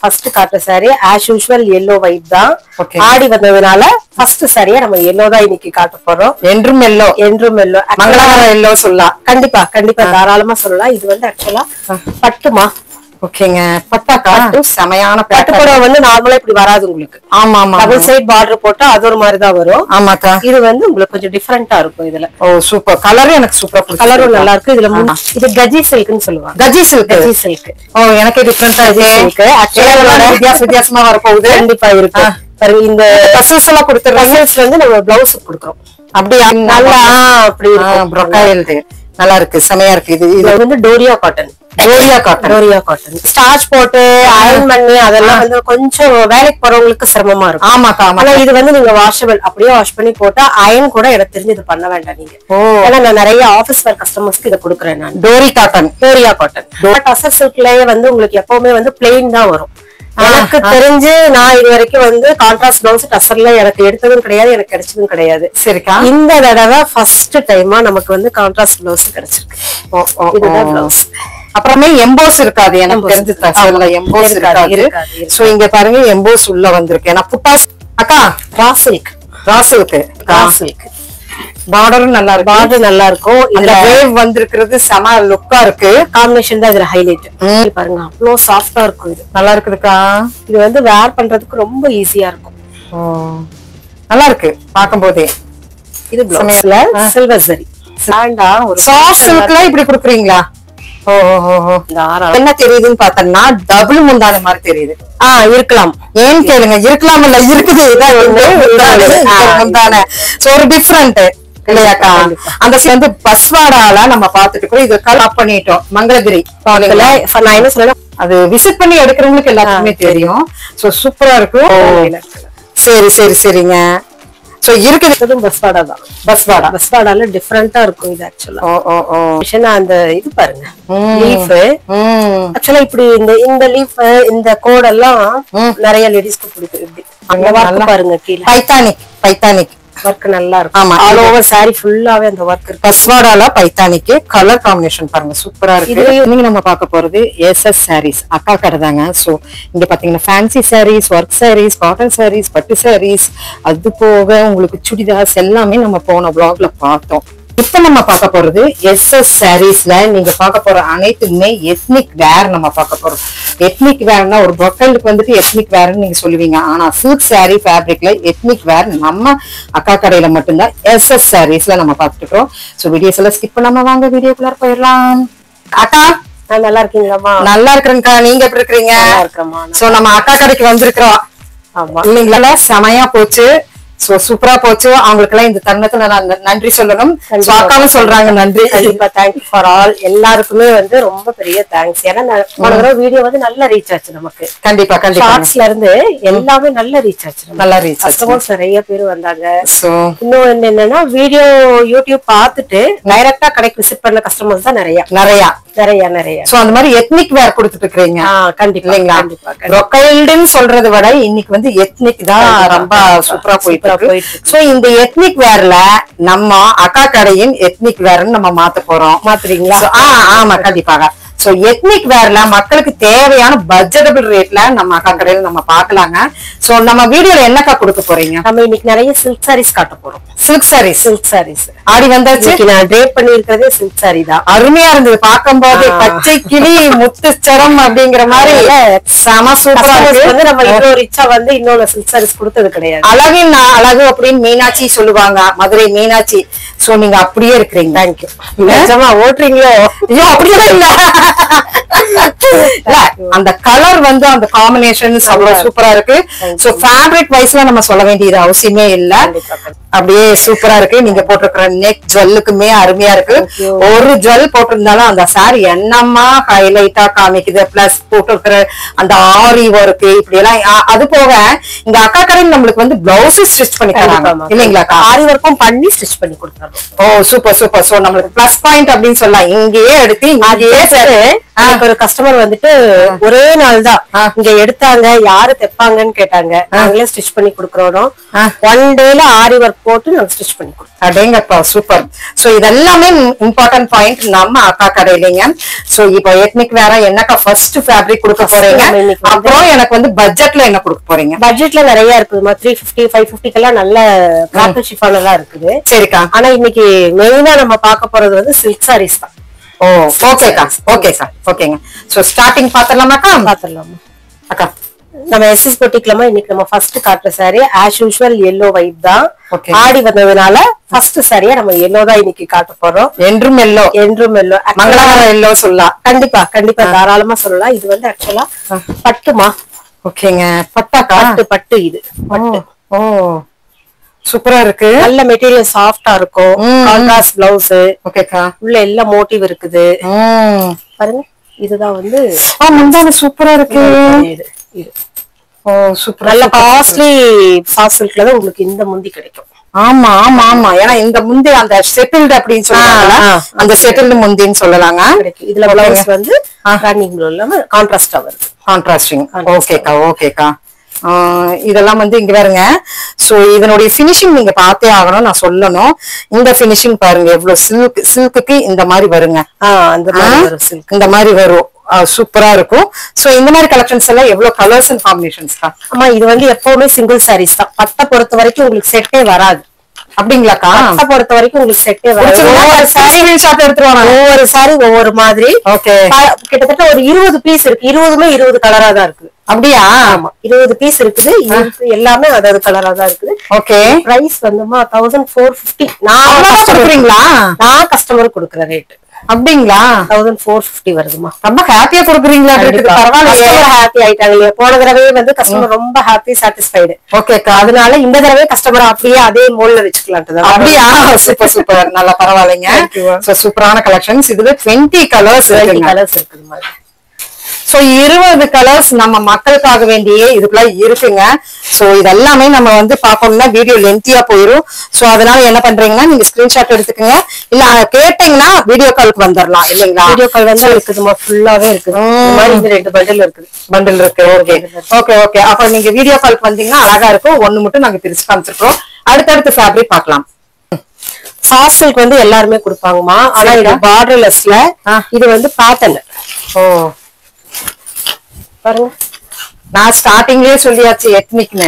First காட்டுற saree as usual yellow white தான். ஆடி வந்ததுனால ஃபர்ஸ்ட் சாரியா நம்ம yellow தான் இன்னைக்கு காட்ட போறோம். என்றும் yellow, என்றும் yellow. மங்களகர yellow சொல்லலாம். கண்டிப்பா கண்டிப்பா தாராளமா சொல்லலாம். இது வந்து ஆக்சுவலா பட்டுமா. ஓகேங்க. பட்டா காட்டு செமையான பட்டு புடவை வந்து நார்மலா இப்படி வராது உங்களுக்கு. ஆமா ஆமா. டபுள் சைடு பார்டர் போட்டா அது ஒரு மாதிரி தான் வரும். ஆமாக்கா. இது வந்து உங்களுக்கு கொஞ்சம் டிஃபரெண்டா இருக்கும் இதுல. ஓ சூப்பர். கலரும் எனக்கு சூப்பரா பிடிக்கும். கலரும் நல்லா இருக்கு. இதுல இது கஜி சில்க்னு சொல்லுவாங்க. கஜி சில்க். கஜி சில்க். ஓ எனக்கு டிஃபரெண்டா இருக்கு. ஆக்சுவலா வித்தியாசமா வர போகுது. கண்டிப்பா இருக்கு. இந்த பசல்ஸ் எல்லாம் கொடுத்துறாங்க. பசல்ஸ் வந்து நம்ம பிளவுஸ் கொடுக்குறோம். அப்படியே நல்லா அப்படி இருக்கும். ப்ரோக்கைல்ட் நல்லா இருக்கு. செமையா இருக்கு. இது வந்து டோரியா காட்டன். டோரியா காட்டன். டோரியா காட்டன். ஸ்டார்ச் போட்டு அயர்ன் பண்ணி அதெல்லாம் வந்து கொஞ்சம் வேலைக்கு போறவங்களுக்கு சிரமமா இருக்கும். ஆமாக்கா. ஆனா இது வந்து நீங்க வாஷபிள் அப்படியே வாஷ் பண்ணி போட்டா அயர்ன் கூட எனக்கு தெரிஞ்சு இது பண்ண வேண்டாம் நீங்க. ஏன்னா நான் நிறைய ஆபீஸ் வேர் கஸ்டமர்ஸ்க்கு இதை கொடுக்குறேன் நான். டோரி காட்டன். டோரியா காட்டன். டசர் சில்க்லயே வந்து உங்களுக்கு எப்பவுமே வந்து பிளெயின் தான் வரும். எனக்கு தெரிஞ்சு நான் இது வரைக்கும் வந்து கான்ட்ராஸ்ட் பிளவுஸ் டசர்ல எனக்கு எடுத்ததும் கிடையாது, எனக்கு கிடைச்சதும் கிடையாது. சரிக்கா. இந்த தடவை ஃபர்ஸ்ட் டைமா நமக்கு வந்து கான்ட்ராஸ்ட் பிளவுஸ் கிடைச்சிருக்கு. இதுதான் பிளவுஸ். அப்புறமே எம்போஸ் இருக்காது. எனக்கு தெரிஞ்சு டசர்ல எம்போஸ் இருக்காது. சோ இங்க பாருங்க எம்போஸ் உள்ள வந்திருக்கு. ஏன்னா புட்டாஸ் அக்கா raw silk. Raw silk. Raw silk. பார்டரும் நல்லா இருக்கு. பார்டர் நல்லா இருக்கும். இந்த வேவ் வந்திருக்கிறது செம லுக்கா இருக்கு. காம்பினேஷன் தான் இதுல ஹைலைட். பாருங்க அவ்வளவு சாஃப்டா இருக்கும். இது நல்லா இருக்குதுக்கா. இது வந்து வேர் பண்றதுக்கு ரொம்ப ஈஸியா இருக்கும். நல்லா இருக்கு பாக்கும்போதே. இது பிளவுஸ்ல சில்வர் சரி. சாண்டா ஒரு சாஃப்ட் சில்க்ல இப்படி குடுக்குறீங்களா? என்ன தெரியுதுன்னு பார்த்தோம்னா டபுள் முந்தான மாதிரி தெரியுது. இருக்கலாம். ஏன்னு கேளுங்க. இருக்கலாம் இல்ல இருக்குது. முந்தான ஒரு டிஃபரெண்ட் இல்லையாக்கா? அந்த வந்து பஸ்வாடால நம்ம பாத்துட்டு கூட இது கலர் பண்ணிட்டோம். மங்களகிரி அது விசிட் பண்ணி எடுக்கிறவங்களுக்கு எல்லாருக்குமே தெரியும். சோ சூப்பரா இருக்கும். சரி சரி சரிங்க. சோ இருக்குது பஸ்வாடா தான். பஸ்வாடா. பஸ்வாடால டிஃபரெண்டா இருக்கும் இது ஆக்சுவலா. அந்த இது பாருங்க லீஃப். ஆக்சுவலா இப்படி இந்த லீஃப் இந்த கோட் எல்லாம் நிறைய லேடிஸ்க்கு பிடிக்கும். இப்படி அங்க பாருங்க கீழே பைத்தானிக். பைத்தானிக் வர்க் நல்லா இருக்கும். ஆமா ஆல் ஓவர் சாரி ஃபுல்லாவே அந்த வர்க் இருக்கு. பஸ்வாடால பைத்தானிக் கலர் காம்பினேஷன் பாருங்க சூப்பரா இருக்கு. நீங்க நம்ம பார்க்க போறது எஸ்எஸ் சாரீஸ் அக்கா கடை தாங்க. சோ இங்க பாத்தீங்கன்னா fancy sarees, work sarees, cotton sarees, பட்டு சாரீஸ், அது போக உங்களுக்கு சுடிதார்ஸ் எல்லாமே நம்ம போன vlogல பார்த்தோம். இப்ப நம்ம பார்க்க போறது எஸ்எஸ் சாரீஸ்ல நீங்க பார்க்க போற அனைத்துமே எத்னிக் வேர் நம்ம பார்க்க போறோம். எத்னிக் வேர்னா ஒரு பொக்கலுக்கு வந்துட்டு எத்னிக் வேர்னு நீங்க சொல்லுவீங்க. ஆனா சில்க் சாரீ ஃபேப்ரிக்ல எத்னிக் வேர் நம்ம அக்கா கடையில மட்டும்தான் எஸ்எஸ் சாரீஸ்ல நம்ம பார்த்துட்டு இருக்கோம். சோ வீடியோஸ் எல்லாம் ஸ்கிப் பண்ணாம வாங்க வீடியோக்குள்ள போயிடலாம். அக்கா நல்லா இருக்கீங்களாமா? நல்லா இருக்கிறேங்கக்கா. நீங்க எப்படி இருக்கீங்க? சோ நம்ம அக்கா கடைக்கு வந்திருக்கிறோம். ஆமா இல்லைங்களா? செமையா போச்சு. சூப்பரா போச்சு. அவங்களுக்கு எல்லாம் இந்த தருணத்துல நான் நன்றி சொல்லணும். அக்காவும் சொல்றாங்க நன்றி. கண்டிப்பா தேங்க்யூ ஃபார் ஆல். எல்லாருக்குமே வந்து ரொம்ப பெரிய தேங்க்ஸ். ஏன்னா வீடியோ வந்து நல்ல ரீச் ஆச்சு நமக்கு. கண்டிப்பா கண்டிப்பா. ஷார்ட்ஸ்ல இருந்து எல்லாமே நல்ல ரீச் ஆச்சு. நல்லா ரீச் ஆச்சு. கஸ்டமர்ஸ் நிறைய பேர் வந்தாங்க. இன்னும் என்னன்னா வீடியோ யூடியூப் பார்த்துட்டு டைரக்டா கடைக்கு விசிட் பண்ண கஸ்டமர்ஸ் தான் நிறைய நிறைய நிறைய நிறைய. சோ அந்த மாதிரி எத்னிக் வேர் கொடுத்துட்டு இருக்கீங்க. கண்டிப்பா இல்லைங்களா? ரொக்கைல்டுன்னு சொல்றதை விட இன்னைக்கு வந்து எத்னிக் தான் ரொம்ப சூப்பரா போயிட்டு இருக்கு. சோ இந்த எத்னிக் வேர்ல நம்ம அக்கா கடையின் எத்னிக் வேர்னு நம்ம மாத்த போறோம். மாத்துறீங்களா? ஆமா கண்டிப்பாக. சோ எத்னிக் வேர்ல மக்களுக்கு தேவையான பட்ஜெட்டபிள் ரேட்ல நம்ம அக்கா கடையில நம்ம பாக்கலாங்க. சோ நம்ம வீடியோல என்னக்கா கொடுக்க போறீங்க? நம்ம இன்னைக்கு நிறைய சில்க் சாரீஸ் காட்ட போறோம். சில்க் சாரீஸ். சில்க் சாரீஸ் ஆடி வந்தாச்சு. நான் ட்ரேப் பண்ணி இருக்கிறதே சில்க் சாரி தான். அருமையா இருந்தது பார்க்கும்போது. பச்சை கிளி முத்துச்சரம் அப்படிங்கிற மாதிரி செம சூப்பரா வந்து நம்ம இவ்வளவு ரிச்சா வந்து இன்னொரு சில்க் சாரீஸ் கொடுத்தது கிடையாது. அழகின் அழகு அப்படின்னு மீனாட்சி சொல்லுவாங்க. மதுரை மீனாட்சி. சோ நீங்க அப்படியே இருக்கிறீங்க. தேங்க்யூ. நிஜமா ஓட்டுறீங்களோ? ஐயோ அப்படியே இல்ல. அந்த கலர் வந்து அந்த காம்பினேஷன் அவ்வளவு சூப்பரா இருக்கு. சோ ஃபேப்ரிக் வைஸ்ல நம்ம சொல்ல வேண்டியது அவசியமே இல்ல. அப்படியே சூப்பரா இருக்கு. நீங்க போட்டிருக்கிற நெக் ஜுவல்லுக்குமே அருமையா இருக்கு. ஒரு ஜுவல் போட்டிருந்தாலும் அந்த சாரி என்னமா ஹைலைட்டா காமிக்குது. பிளஸ் போட்டிருக்கிற அந்த ஆரி ஒர்க் இப்படி எல்லாம். அது போக இங்க அக்கா கடையில் நம்மளுக்கு வந்து பிளவுஸ் ஸ்டிச் பண்ணி தராங்க இல்லைங்களா? ஆரி ஒர்க்கும் பண்ணி ஸ்டிச் பண்ணி கொடுத்தாங்க. ஓ சூப்பர் சூப்பர். சோ நம்மளுக்கு பிளஸ் பாயிண்ட் அப்படின்னு சொல்லலாம். இங்கேயே எடுத்து இங்கேயே எனக்கு ஒரு கஸ்டமர் வந்துட்டு ஒரே நாள் தான் இங்க எடுத்தாங்க, யாரு தைப்பாங்கன்னு கேட்டாங்க. நாங்களே ஸ்டிச் பண்ணி கொடுக்கறோம். 1 டேல ஆரி ஒர்க் போட்டு நாங்க ஸ்டிச் பண்ணி கொடுத்தோம். அடேங்கப்பா சூப்பர். சோ இதெல்லாமே இம்பார்ட்டன்ட் பாயிண்ட் நம்ம அக்கா கடையிலங்க. சோ இப்போ எத்னிக் வேற என்னக்கா ஃபர்ஸ்ட் ஃபேப்ரிக் கொடுக்க போறீங்க, அப்புறம் எனக்கு வந்து பட்ஜெட்ல என்ன கொடுக்க போறீங்க? பட்ஜெட்ல நிறைய இருக்குதுமா. 350 550 எல்லாம் நல்ல காட்டன் ஷிஃபான் எல்லாம் இருக்குது. சரிக்கா. ஆனா இன்னைக்கு மெயினா நம்ம பார்க்க போறது வந்து சில்க் சாரீஸ் தான். ஓ ஓகேக்கா ஓகேக்கா ஓகேங்க. So starting பாத்துடலாமாக்கா? பாத்துடலாமா அக்கா. நம்ம எஸ்எஸ் பொட்டிக்லமா இன்னைக்கு நம்ம ஃபர்ஸ்ட் காட்டுற saree as usual yellow white தான். Okay. ஆடி வந்ததுனால ஃபர்ஸ்ட் சாரியா நம்ம yellow தான் இன்னைக்கு காட்ட போறோம். என்றும் எல்லோ, என்றும் yellow, மங்களகரம் எல்லோ சொல்லலாம். கண்டிப்பா கண்டிப்பா தாராளமா சொல்லலாம். இது வந்து ஆக்சுவலா பட்டுமா. ஓகேங்க. பட்டாக்கா? பட்டு இது பட்டு. ஓ சூப்பரா இருக்கு. நல்ல மெட்டீரியல் சாஃப்டா இருக்கும். Contrast blouse. ஓகேக்கா. உள்ள எல்லாம் மோட்டிவ் இருக்குது பாருங்க. இதுதான் வந்து முந்தான சூப்பரா இருக்கு. இது இது ஓ சூப்பர். நல்ல காஸ்ட்லி சாஃப்ட் சில்க்ல தான் உங்களுக்கு இந்த முந்தி கிடைக்கும். ஆமா ஆமா ஆமா. ஏன்னா இந்த முந்தி அந்த செட்டில்டு அப்படின்னு சொல்லுவாங்க, அந்த செட்டில்டு முந்தின்னு சொல்லலாங்க. இதுல பிளவுஸ் வந்து ரன்னிங் இல்லாம கான்ட்ராஸ்டா வருது. கான்ட்ராஸ்டிங். ஓகேக்கா ஓகேக்கா. இதெல்லாம் வந்து இங்க பாருங்க. சோ இதனுடைய பினிஷிங் நீங்க பார்த்தே ஆகணும், நான் சொல்லணும். இந்த பினிஷிங் பாருங்க எவ்வளவு சில்க்கு இந்த மாதிரி வருங்க. இந்த மாதிரி வரும், சூப்பரா இருக்கும். சோ இந்த மாதிரி கலெக்ஷன்ஸ் எல்லாம் எவ்வளவு கலர்ஸ் அண்ட் காம்பினேஷன்ஸ் தான்? ஆமா இது வந்து எப்பவுமே சிங்கிள் சாரீஸ் தான். பட்டை பொறுத்த வரைக்கும் உங்களுக்கு செட்டே வராது. அப்படிங்களாக்கா? பட்டை பொறுத்த வரைக்கும் உங்களுக்கு செட்டே வராது. ஒவ்வொரு சாரி ஒவ்வொரு மாதிரி. கிட்டத்தட்ட ஒரு 20 பீஸ் இருக்கு. 20மே 20 கலரா தான் இருக்கு. அப்படியா? ஆமா 20 பீஸ் இருக்குது. எல்லாமே அதாவது கலரா தான் இருக்குது. ஓகே. பிரைஸ் வந்துமா 1450. நான் கஸ்டமர் கொடுக்குற ரேட். அப்படிங்களா? 1450 வருதுமா. ரொம்ப ஹாப்பியா கொடுக்குறீங்களா? பரவாயில்ல, ஹாப்பி ஆயிட்டாங்க. போன தடவை வந்து கஸ்டமர் ரொம்ப ஹாப்பி சாட்டிஸ்ஃபைடு. ஓகேக்கா. அதனால இந்த தடவை கஸ்டமர் அப்படியே அதே மோல்ல வச்சுக்கலாம். அப்படியா? சூப்பர் சூப்பர், நல்லா பரவாயில்லைங்க. சூப்பரான கலெக்ஷன்ஸ். இதுல 20 கலர்ஸ் இருக்குதுமா. சோ 20 கலர்ஸ் நம்ம மக்களுக்காக வேண்டிய இதுக்குள்ள இருக்குங்க. சோ இதெல்லாமே நம்ம வந்து பாக்கணும்னா வீடியோ லென்த்தியா போயிரும். சோ அதனால என்ன பண்றீங்கன்னா நீங்க ஸ்கிரீன்ஷாட் எடுத்துக்கங்க, இல்ல கேட்டீங்கன்னா வீடியோ காலுக்கு வந்துடலாம் இல்லைங்களா? வீடியோ கால் வந்து இருக்குதுமா, ஃபுல்லாவே இருக்குது. இந்த 2 பண்டில் இருக்குது. பண்டில் இருக்கு. Okay okay okay. அப்ப நீங்க வீடியோ காலுக்கு வந்தீங்கன்னா அழகா இருக்கும். ஒண்ணு மட்டும் நாங்க பிரிச்சு காமிச்சிருக்கோம். அடுத்தடுத்து ஃபேப்ரிக் பார்க்கலாம். சாஃப்ட் சில்க் வந்து எல்லாருமே கொடுப்பாங்கம்மா. ஆனா இது பார்டர்லெஸ்ல, இது வந்து பேட்டர்ன். ஓ பாருங்க, நான் ஸ்டார்டிங்லயே சொல்லியாச்சு எத்னிக்னு.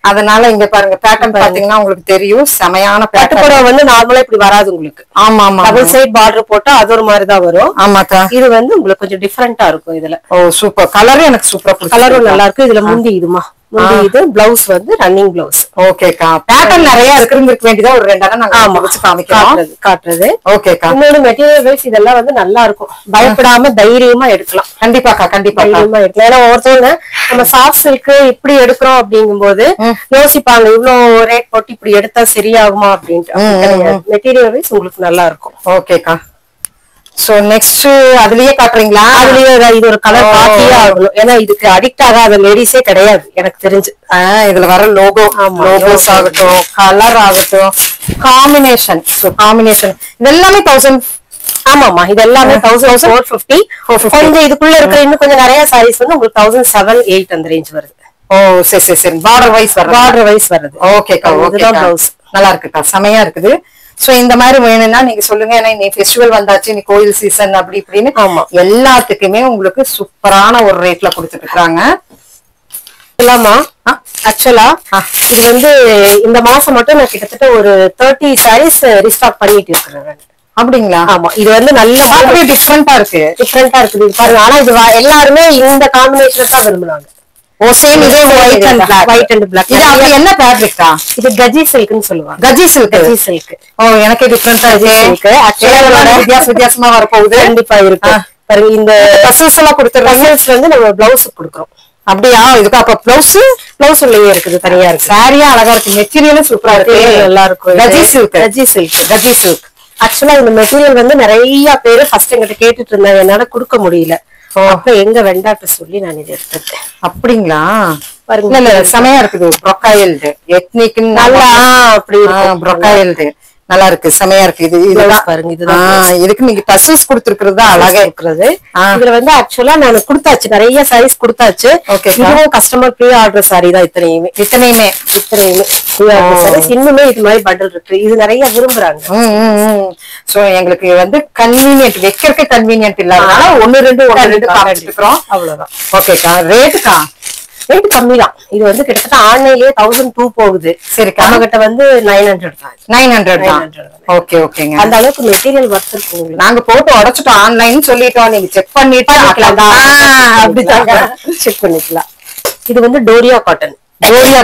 அதனால இங்க பாருங்க பேட்டர்ன் பாத்தீங்கன்னா உங்களுக்கு தெரியும். செமையான பட்டுப்புடவை வந்து நார்மலா இப்படி வராது உங்களுக்கு. ஆமா ஆமா. டபுள் சைட் பார்டர் போட்டா அது ஒரு மாதிரிதான் வரும். ஆமாக்கா. இது வந்து உங்களுக்கு கொஞ்சம் டிஃபரெண்டா இருக்கும் இதுல. ஓ சூப்பர். கலரும் எனக்கு சூப்பரா, கலரும் நல்லா இருக்கு. இதுல முந்தி இதுமா, முந்தி இது. பிளவுஸ் வந்து ரன்னிங் பிளவுஸ். ஓகேக்கா. பேட்டர்ன் நிறைய இருக்க வேண்டியதா ஒரு 2 இடம் நாங்க முடிச்சு காட்டுறது. ஓகேக்கா. இன்னொரு மெட்டீரியல் வைஸ் இதெல்லாம் வந்து நல்லா இருக்கும். பயப்படாம தைரியமா எடுக்கலாம். கண்டிப்பாக்கா கண்டிப்பா தைரியமா எடுக்கலாம். ஏன்னா ஒருத்தவங்க நம்ம சாஃப்ட் சில்க் இப்படி எடுக்கிறோம் அப்படிங்கும் போது யோசிப்பாங்க, இவ்வளவு ரேட் போட்டு இப்படி எடுத்தா சரியாகுமா அப்படின்ட்டு. மெட்டீரியல் வைஸ் உங்களுக்கு நல்லா இருக்கும். ஓகேக்கா. சோ நெக்ஸ்ட் அதுலயே காட்டுறீங்களா? அதுலயே இது ஒரு கலர் காட்டியே ஆகணும். ஏன்னா இதுக்கு அடிக்ட் ஆகாத லேடிஸே கிடையாது எனக்கு தெரிஞ்சு. இதுல வர லோகோஸ் ஆகட்டும், கலர் ஆகட்டும், காம்பினேஷன். சோ காம்பினேஷன் இதெல்லாமே 1000. ஆமாமா, இது எல்லாமே 1450. கொஞ்சம் இதுக்குள்ள இருக்கிற இன்னும் கொஞ்சம் நிறைய சாரீஸ் வந்து உங்களுக்கு 1700 8 அந்த ரேஞ்ச் வருது. ஓ சரி சரி சரி. பார்டர் வைஸ் வருது. ஓகேக்கா ஓகேக்கா. நல்லா இருக்குக்கா, செமையா இருக்குது. சோ இந்த மாதிரி வேணும்னா நீங்க சொல்லுங்க. ஏன்னா நீ ஃபெஸ்டிவல் வந்தாச்சு, நீ கோயில் சீசன் அப்படி இப்படின்னு எல்லாத்துக்குமே உங்களுக்கு சூப்பரான ஒரு ரேட்ல கொடுத்துட்டு இருக்காங்க. இல்லாமா ஆக்சுவலா இது வந்து இந்த மாசம் மட்டும் நான் கிட்டத்தட்ட ஒரு 30 சாரீஸ் ரீஸ்டாக் பண்ணிட்டு இருக்கிறேன். அப்படிங்களா? ஆமா, இது வந்து நல்ல டிஃபரெண்டா இருக்குது பாருங்க. ஆனா இது எல்லாருமே இந்த காம்பினேஷன் தான் விரும்புறாங்க. ஓ சேம் இதே ஒயிட் அண்ட் பிளாக். இது அப்படி என்ன ஃபேப்ரிக்கா? இது கஜி சில்க்னு சொல்லுவாங்க. கஜி சில்க். ஓ எனக்கு டிஃபரெண்டா இருக்கு. ஆக்சுவலா வித்தியாசமா வர போகுது. கண்டிப்பா இருக்கு. பாருங்க இந்த டசல்ஸ் எல்லாம் கொடுத்துறோம். டசல்ஸ் வந்து நம்ம பிளவுஸ் கொடுக்குறோம். அப்படியா? இதுக்கு அப்ப பிளவுஸ் உள்ளே இருக்குது, தனியா இருக்கு. சாரியா அழகா இருக்கு. மெட்டீரியலும் சூப்பரா இருக்கு, நல்லா இருக்கும். கஜி சில்க். ஆக்சுவலா இந்த மெட்டீரியல் வந்து நிறைய பேரு ஃபர்ஸ்ட் எங்கிட்ட கேட்டுட்டு இருந்தாங்க, என்னால கொடுக்க முடியல. அப்ப எங்க வெண்டாட்ட சொல்லி நான் இதை எடுத்துட்டேன். அப்படிங்களா? பாருங்க செமையா இருக்குது. ப்ரொக்கைல்டு எத்னிக் நல்லா அப்படி ப்ரொக்கைல்டு நல்லா இருக்கு, செமையா இருக்கு. இதுதான் பாருங்க, இதுதான் இதுக்கு நீங்க டசல்ஸ் கொடுத்திருக்கிறது அழகா இருக்கிறது. இதுல வந்து ஆக்சுவலா நான் கொடுத்தாச்சு, நிறைய சாரீஸ் கொடுத்தாச்சு. இதுவும் கஸ்டமர் ப்ரீ ஆர்டர் சாரி தான். இத்தனையுமே ப்ரீ ஆர்டர் சாரீஸ். இன்னுமே இது மாதிரி பண்டல் இருக்கு, இது நிறைய விரும்புறாங்க. சோ எங்களுக்கு வந்து கன்வீனியன்ட், வைக்கிறதுக்கு கன்வீனியன்ட் இல்லாதனால ஒன்னு ரெண்டு காமிச்சிருக்கிறோம், அவ்வளவுதான். ஓகேக்கா. ரேட்டுக்கா? ரேட் கம்மி தான். இது வந்து கிட்டத்தட்ட ஆன்லைன்லயே 1002 போகுது. சரி, நம்ம கிட்ட வந்து 900 தான். 900 தான். ஓகே ஓகேங்க. அந்த அளவுக்கு மெட்டீரியல் ஒர்த் இருக்கு. நாங்க போட்டு உடைச்சிட்டோம், ஆன்லைன் சொல்லிட்டோம், நீங்க செக் பண்ணிட்டு அப்படிதான் செக் பண்ணிக்கலாம். இது வந்து டோரியா காட்டன். டோரியா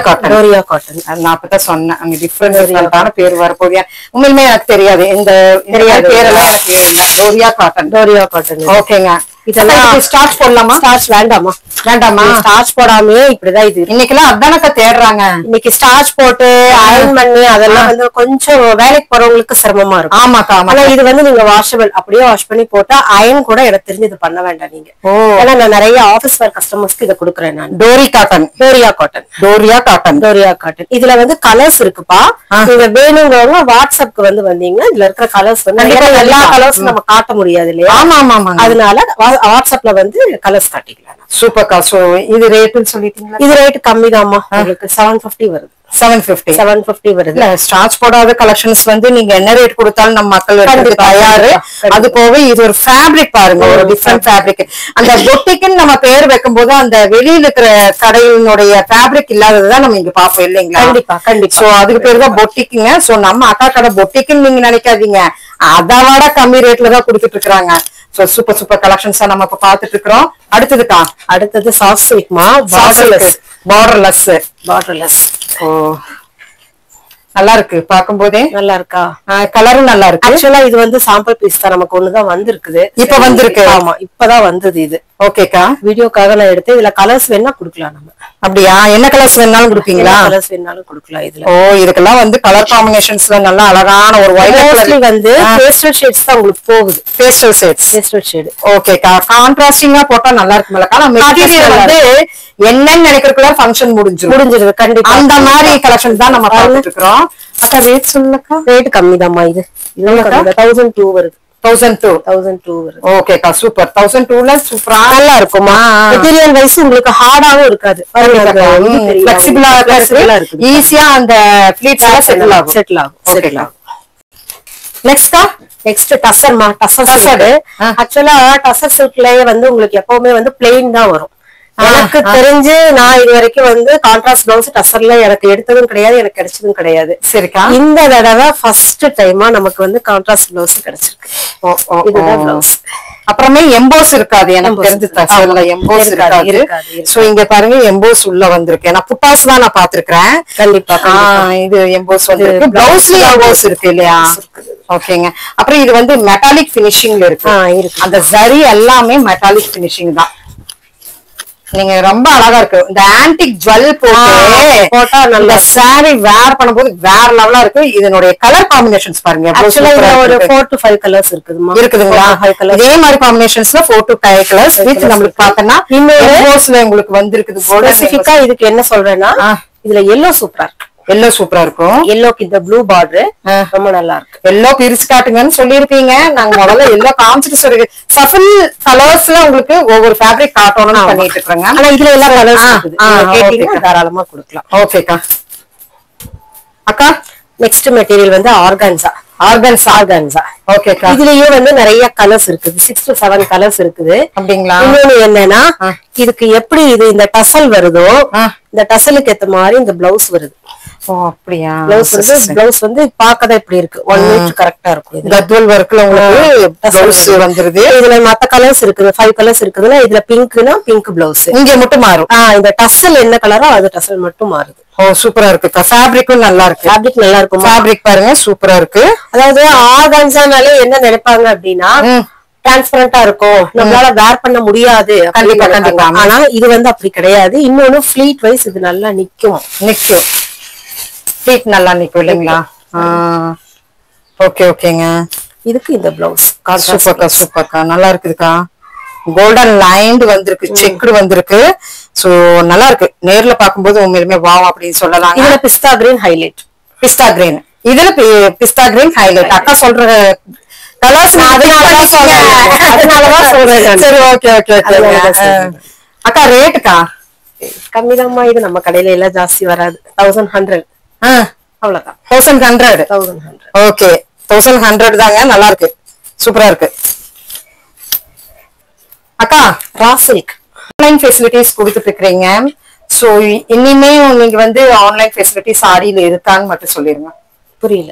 காட்டன் நான் அப்பதான் சொன்னேன், அங்க டிஃபரெண்டான பேர் வரப்போகுது. உண்மையுமே எனக்கு தெரியாது, இந்த பேரெல்லாம் எனக்கு இல்ல. டோரியா காட்டன். ஓகேங்க. இதெல்லாம் ஸ்டார்ச் போடலாமா? ஸ்டார்ச் வேண்டாமா? ஸ்டார்ச் போடாமே இப்படிதான் இது. இன்னைக்கெல்லாம் அதானக்கா தேடுறாங்க. இன்னைக்கு ஸ்டார்ச் போட்டு அயர்ன் பண்ணி அதெல்லாம் வந்து கொஞ்சம் வேலைக்கு போறவங்களுக்கு சிரமமா இருக்கும். ஆமாக்கா. ஆனா இது வந்து நீங்க வாஷபிள், அப்படியே வாஷ் பண்ணி போட்டா அயர்ன் கூட எனக்கு தெரிஞ்சு இது பண்ண வேண்டாம் நீங்க. ஏன்னா நான் நிறைய ஆபீஸ் வேர் கஸ்டமர்ஸ்க்கு இதை கொடுக்குறேன் நான். டோரியா காட்டன். இதுல வந்து கலர்ஸ் இருக்குப்பா. நீங்க வேணுங்கிறவங்க வாட்ஸ்அப்க்கு வந்து வந்தீங்கன்னா இதுல இருக்கிற கலர்ஸ் வந்து எல்லா கலர்ஸும் நம்ம காட்ட முடியாது இல்லையா? அதனால வாட்ஸ்அப்ல வந்து கலர்ஸ் காட்டிக்கலாம். சூப்பர்க்கா. சோ இது ரேட்னு சொல்லிட்டீங்களா? இது ரேட் கம்மி தான்மா, உங்களுக்கு 750 வருது. 750 வருது. ஸ்டார்ச் போடாத கலெக்ஷன்ஸ் வந்து நீங்க என்ன ரேட் கொடுத்தாலும் நம்ம மக்கள் தயாரு. அது போக இது ஒரு ஃபேப்ரிக் பாருங்க, ஒரு டிஃபரெண்ட் ஃபேப்ரிக். அந்த பொட்டிக்குன்னு நம்ம பேர் வைக்கும் போது அந்த வெளியில இருக்கிற கடையினுடைய ஃபேப்ரிக் இல்லாததான் நம்ம இங்க பாப்போம் இல்லைங்களா? கண்டிப்பா. சோ அதுக்கு பேரு தான் பொட்டிக்குங்க. சோ நம்ம அக்கா கடை பொட்டிக்குன்னு நீங்க நினைக்காதீங்க, அதை விட கம்மி ரேட்ல தான் கொடுத்துட்டு இருக்காங்க. சோ சூப்பர் கலெக்ஷன்ஸா நம்ம இப்ப பாத்துட்டு இருக்கிறோம். அடுத்தது சாஃப்ட் சில்க்மா, பார்டர்லெஸ். ஓ நல்லா இருக்கு, பாக்கும்போதே நல்லா இருக்கா? கலரும் நல்லா இருக்கு. ஆக்சுவலா இது வந்து சாம்பிள் பீஸ் தான், நமக்கு ஒண்ணுதான் வந்திருக்குது. இப்ப வந்திருக்கு. ஆமா, இப்பதான் வந்தது இது. ஓகேக்கா. வீடியோக்காக நான் எடுத்து இதுல கலர்ஸ் வேணா குடுக்கலாம் நம்ம. அப்படியா? என்ன கலர்ஸ் வேணாலும் கொடுப்பீங்களா? கலர்ஸ் வேணாலும் கொடுக்கலாம் இதுல. ஓ இதுக்கெல்லாம் வந்து கலர் காம்பினேஷன்ஸ்ல நல்லா அழகான ஒரு ஒயிட் வந்து பேஸ்டல் ஷேட்ஸ் தான் உங்களுக்கு போகுது. Pastel shade. ஓகேக்கா. கான்ட்ராஸ்டிங்கா போட்டா நல்லா இருக்கும்ல. ஆனா மெட்டீரியல் வந்து என்னன்னு நினைக்கிறதுக்குள்ள ஃபங்க்ஷன் முடிஞ்சிருது. கண்டிப்பா அந்த மாதிரி கலெக்ஷன் தான் நம்ம பார்த்துட்டு இருக்கோம். அக்கா ரேட் சொல்லுங்கக்கா. ரேட் கம்மி தான்மா. இது 1002 வருது. 1002 வருது. ஓகேக்கா. சூப்பர். 1002ல சூப்பரா நல்லா இருக்குமா? மெட்டீரியல் வைஸ் உங்களுக்கு ஹார்டாவும் இருக்காது, ஃபிளெக்சிபிளா இருக்கு, ஈஸியா அந்த ஃப்ளீட்ஸ் எல்லாம் செட்டில் ஆகும். நெக்ஸ்ட் டசர்மா. டசர் ஆக்சுவலா டசர் சில்க்லயே வந்து உங்களுக்கு எப்பவுமே வந்து பிளெயின் தான் வரும். எனக்கு தெரிஞ்சு நான் இது வரைக்கும் வந்து கான்ட்ராஸ்ட் பிளவுஸ் டசர்ல எனக்கு எடுத்ததும் கிடையாது, எனக்கு கிடைச்சதும் கிடையாது. சரிக்கா. இந்த தடவை ஃபர்ஸ்ட் டைமா நமக்கு வந்து கான்ட்ராஸ்ட் பிளவுஸ் கிடைச்சிருக்கு. இதுதான் பிளவுஸ். அப்புறமே எம்போஸ் இருக்காது, எனக்கு தெரிஞ்சு டசர்ல எம்போஸ் இருக்காது. சோ இங்க பாருங்க எம்போஸ் உள்ள வந்திருக்கு. ஏன்னா புட்டாஸ் தான் நான் பாத்துருக்கேன். கண்டிப்பா இது எம்போஸ் வந்திருக்கு. பிளவுஸ்லயும் எம்போஸ் இருக்கு இல்லையா? ஓகேங்க. அப்புறம் இது வந்து மெட்டாலிக் பினிஷிங்ல இருக்கு. அந்த ஜரி எல்லாமே மெட்டாலிக் பினிஷிங் தான். நீங்க ரொம்ப அழகா இருக்கு. இந்த ஆன்டிக் ஜுவல் போட்டா நல்ல சாரி வேர் பண்ணும்போது வேற லெவலா இருக்கு. இதனுடைய கலர் காம்பினேஷன்ஸ் பாருங்க. ஒரு 4 to 5 கலர்ஸ் இருக்குதுங்களா? இதே மாதிரி காம்பினேஷன்ஸ்ல 4 to 5 கலர்ஸ் வித் நம்மளுக்கு பார்த்தோம்னா இன்னொரு உங்களுக்கு வந்திருக்குது. ஸ்பெசிஃபிக்கா இதுக்கு என்ன சொல்றேன்னா, இதுல எல்லோ சூப்பரா இருக்கு. எல்லோ சூப்பரா இருக்கும். எல்லோக்கு இந்த ப்ளூ பார்டர் ரொம்ப நல்லா இருக்கு. எல்லோ பிரிச்சு காட்டுங்கன்னு சொல்லிருப்பீங்க. நாங்க முதல்ல எல்லோ காமிச்சிட்டு சொல்லுங்க. சஃபில் கலர்ஸ்ல உங்களுக்கு ஒவ்வொரு ஃபேப்ரிக் காட்டணும்னு பண்ணிட்டு இருக்காங்க. ஆனா இதுல எல்லாம் கலர்ஸ் இருக்குது, தாராளமா கொடுக்கலாம். ஓகேக்கா. அக்கா நெக்ஸ்ட் மெட்டீரியல் வந்து ஆர்கான்சா. ஓகேக்கா. இதுலயே வந்து நிறைய கலர்ஸ் இருக்குது, 6 to 7 கலர்ஸ் இருக்குது. அப்படிங்களா? இன்னொன்னு என்னன்னா, இதுக்கு எப்படி இது இந்த டசல் வருதோ இந்த டசலுக்கு ஏத்த மாதிரி இந்த பிளவுஸ் வருது. ஓ அப்படியா? பிளவுஸ் வந்து பாக்கதான் இப்படி இருக்கு, 1 மீட்டர் கரெக்டா இருக்கும். கத்வல் ஒர்க்ல உங்களுக்கு பிளவுஸ் வந்துருது. இதுல மத்த கலர்ஸ் இருக்குது, 5 கலர்ஸ் இருக்குதுன்னா இதுல பிங்க்னா பிங்க் பிளவுஸ், இங்க மட்டும் மாறும். இந்த டசல் என்ன கலரோ அது டசல் மட்டும் மாறுது. ஓ சூப்பரா இருக்கு. ஃபேப்ரிக்கும் நல்லா இருக்கு. ஃபேப்ரிக் நல்லா இருக்கும். ஃபேப்ரிக் பாருங்க சூப்பரா இருக்கு. அதாவது ஆர்கான்சானாலே என்ன நினைப்பாங்க அப்படின்னா டிரான்ஸ்பரண்டா இருக்கும், நம்மளால வேர் பண்ண முடியாது. கண்டிப்பா. ஆனா இது வந்து அப்படி கிடையாது. இன்னொன்னு ஃபிளீட் வைஸ் இது நல்லா நிக்கும். ஃபிளீட் நல்லா நிக்கும் இல்லைங்களா? ஓகே ஓகேங்க. இதுக்கு இந்த பிளவுஸ் சூப்பர்க்கா நல்லா இருக்குதுக்கா. கோல்டன் லைன்டு வந்திருக்கு, செக்குடு வந்திருக்கு. சோ நல்லா இருக்கு. நேர்ல பாக்கும்போது உண்மையிலுமே வாவ் அப்படின்னு சொல்லலாம். இதுல பிஸ்தா கிரீன் ஹைலைட். பிஸ்தா கிரீன் இதுல பிஸ்தா கிரீன் ஹைலைட். அக்கா சொல்ற கலர்ஸ் அதனாலதான் சொல்றேன். சரி, ஓகே ஓகே ஓகே. அக்கா ரேட்டுக்கா கம்மிதாம்மா. இது நம்ம கடையில எல்லாம் ஜாஸ்தி வராது. 1100 அவ்வளவுதான். 1100. ஓகே, 1100 தாங்க. நல்லா இருக்கு, சூப்பரா இருக்கு. அக்கா ரா சில்க் ஆன்லைன் ஃபெசிலிட்டிஸ் கொடுத்துட்டு இருக்கீங்க. சோ இனிமே நீங்க வந்து ஆன்லைன் ஃபெசிலிட்டிஸ் ஆடியில இருக்கான்னு மட்டும் சொல்லிருங்க. புரியல.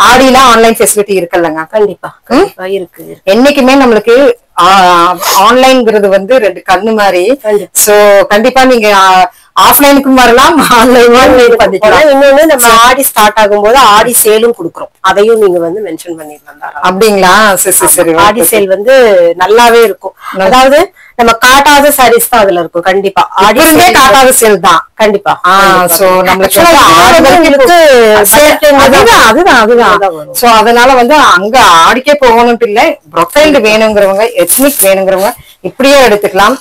ஆடியில ஆன்லைன் ஃபெசிலிட்டி இருக்குல்லங்க? கண்டிப்பா கண்டிப்பா இருக்கு. என்னைக்குமே நம்மளுக்கு ஆன்லைன்ங்கிறது வந்து 2 கண்ணு மாதிரி. சோ கண்டிப்பா நீங்க ஆஃப்லைனுக்கும் வரலாம், ஆன்லைன் பண்ணிக்கலாம். இன்னொன்னு நம்ம ஆடி ஸ்டார்ட் ஆகும்போது ஆடி சேலும் கொடுக்குறோம். அதையும் நீங்க வந்து மென்ஷன் பண்ணிடலாம். அப்படிங்களா? சரி சரி. ஆடி சேல் வந்து நல்லாவே இருக்கும். அதாவது நம்ம காட்டாத சாரீஸ் தான் அதுல இருக்கும். கண்டிப்பா ஆடி காட்டாத சேல் தான் கண்டிப்பா. சோ நம்மளுக்கு அதுதான். சோ அதனால வந்து அங்க ஆடிக்கே போகணும்னு இல்ல, ப்ரொஃபைல்டு வேணுங்கிறவங்க, எத்னிக் வேணுங்கிறவங்க இப்படியே எடுத்துக்கலாம்.